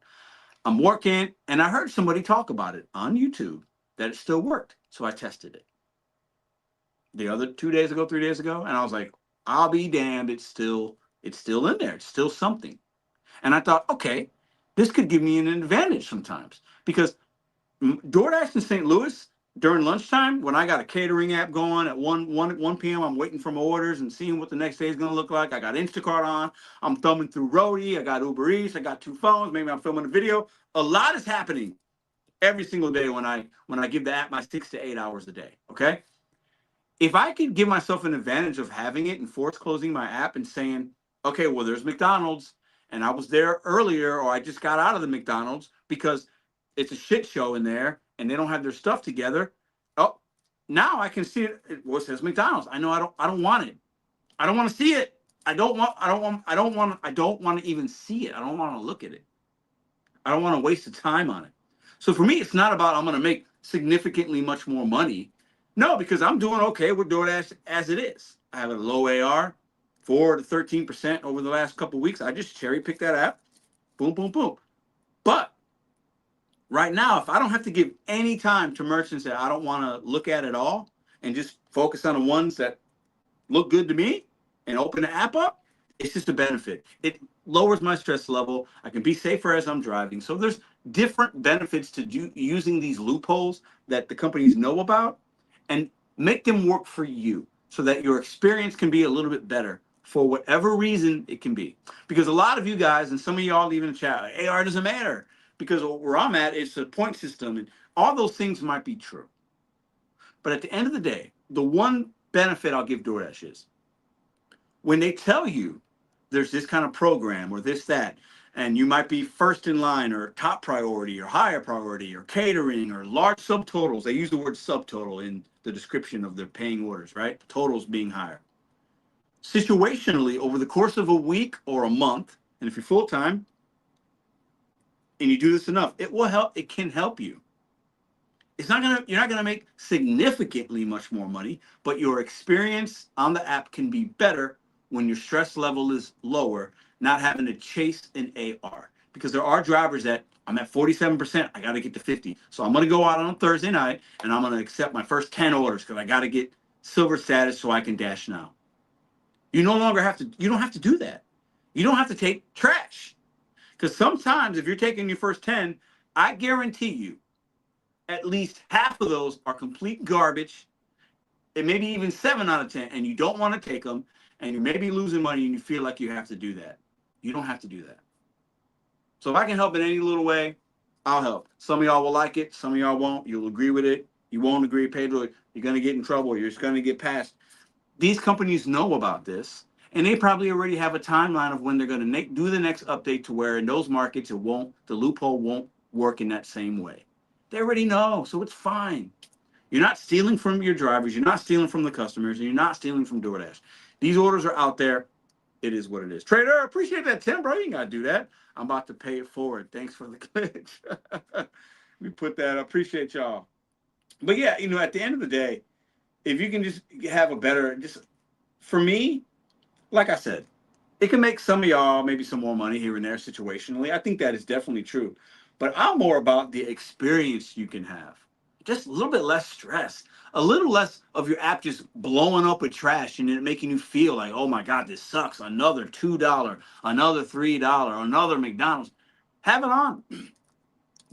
I'm working, and I heard somebody talk about it on YouTube that it still worked. So I tested it the other 2 days ago, 3 days ago, and I was like, I'll be damned, it's still in there. It's still something. And I thought, okay, this could give me an advantage sometimes because DoorDash in St. Louis during lunchtime, when I got a catering app going at 1 p.m., I'm waiting for my orders and seeing what the next day is going to look like. I got Instacart on. I'm thumbing through Roadie. I got Uber Eats. I got 2 phones. Maybe I'm filming a video. A lot is happening every single day when I give the app my 6 to 8 hours a day, okay? If I could give myself an advantage of having it and force closing my app and saying, okay, well, there's McDonald's, and I was there earlier, or I just got out of the McDonald's because it's a shit show in there and they don't have their stuff together. Oh, now I can see it. Well, it says McDonald's. I know I don't want it. I don't want to see it. I don't want to even see it. I don't want to look at it. I don't want to waste the time on it. So for me, it's not about I'm going to make significantly much more money. No, because I'm doing okay with DoorDash as it is. I have a low AR, 4 to 13% over the last couple of weeks. I just cherry pick that app. Boom, boom, boom. But right now, if I don't have to give any time to merchants that I don't want to look at all and just focus on the ones that look good to me and open the app up, it's just a benefit. It lowers my stress level. I can be safer as I'm driving. So there's different benefits to using these loopholes that the companies know about and make them work for you so that your experience can be a little bit better for whatever reason it can be. Because a lot of you guys, and some of y'all leave in the chat, like, AR doesn't matter because where I'm at, it's a point system and all those things might be true. But at the end of the day, the one benefit I'll give DoorDash is when they tell you there's this kind of program or this, that, and you might be first in line or top priority or higher priority or catering or large subtotals. They use the word subtotal in the description of their paying orders, right? Totals being higher. Situationally, over the course of a week or a month, and if you're full-time and you do this enough, it will help. It can help you. You're not gonna make significantly much more money, but your experience on the app can be better when your stress level is lower, not having to chase an AR. Because there are drivers that I'm at 47%, I gotta get to 50. So I'm gonna go out on a Thursday night and I'm gonna accept my first 10 orders because I gotta get silver status so I can dash now. You don't have to do that. You don't have to take trash. Because sometimes if you're taking your first 10, I guarantee you, at least half of those are complete garbage, and maybe even 7 out of 10, and you don't want to take them, and you may be losing money, and you feel like you have to do that. You don't have to do that. So if I can help in any little way, I'll help. Some of y'all will like it. Some of y'all won't. You'll agree with it. You won't agree, Pedro. You're going to get in trouble. You're just going to get passed. These companies know about this, and they probably already have a timeline of when they're going to do the next update to where in those markets, the loophole won't work in that same way. They already know, so it's fine. You're not stealing from your drivers. You're not stealing from the customers. And you're not stealing from DoorDash. These orders are out there. It is what it is. Trader, appreciate that, Tim, bro. You ain't got to do that. I'm about to pay it forward. Thanks for the glitch. We put that. I appreciate y'all. But yeah, at the end of the day, if you can just have a better, for me, like I said, it can make some of y'all maybe some more money here and there situationally. I think that is definitely true. But I'm more about the experience you can have. Just a little bit less stress, a little less of your app just blowing up with trash and it making you feel like, oh my God, this sucks. Another $2, another $3, another McDonald's. Have it on.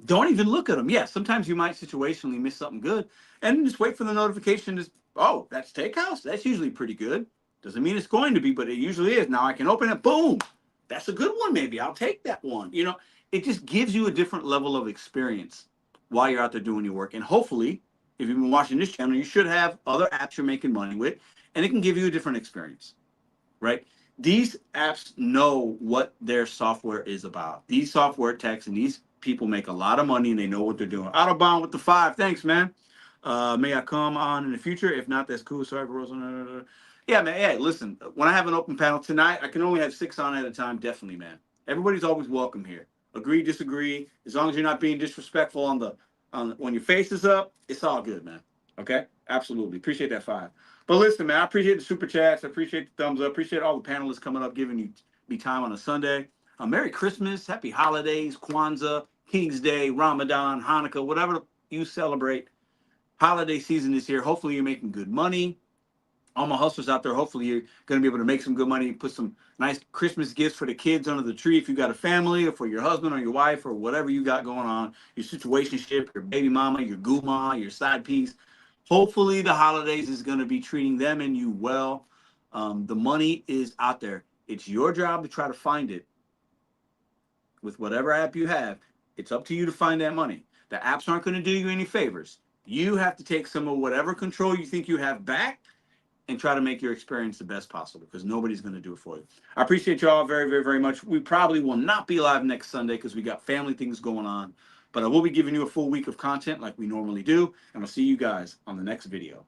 Don't even look at them. Yeah, sometimes you might situationally miss something good and just wait for the notification to, oh, that's Steakhouse? That's usually pretty good. Doesn't mean it's going to be, but it usually is. Now I can open it, boom. That's a good one, maybe. I'll take that one. It just gives you a different level of experience while you're out there doing your work. And hopefully, if you've been watching this channel, you should have other apps you're making money with, and it can give you a different experience, right? these apps know what their software is about. These software techs and these people make a lot of money and they know what they're doing. Autobahn with the 5. Thanks, man. May I come on in the future? If not, that's cool. Sorry for Rosen. Yeah, man. Hey, listen, when I have an open panel tonight, I can only have 6 on at a time. Definitely, man. Everybody's always welcome here. Agree, disagree. As long as you're not being disrespectful on when your face is up, it's all good, man. Okay? Absolutely. Appreciate that 5. But listen, man, I appreciate the super chats. I appreciate the thumbs up. Appreciate all the panelists coming up, giving me time on a Sunday. Merry Christmas, Happy Holidays, Kwanzaa, King's Day, Ramadan, Hanukkah, whatever you celebrate. Holiday season is here. Hopefully you're making good money. All my hustlers out there, hopefully you're going to be able to make some good money, put some nice Christmas gifts for the kids under the tree if you got a family, or for your husband or your wife or whatever you got going on, your situationship, your baby mama, your guma, your side piece. Hopefully the holidays is going to be treating them and you well. The money is out there. It's your job to try to find it with whatever app you have. It's up to you to find that money. The apps aren't going to do you any favors. You have to take some of whatever control you think you have back and try to make your experience the best possible, because nobody's going to do it for you. I appreciate y'all very, very, very much. We probably will not be live next Sunday because we got family things going on, but I will be giving you a full week of content like we normally do, and I'll see you guys on the next video.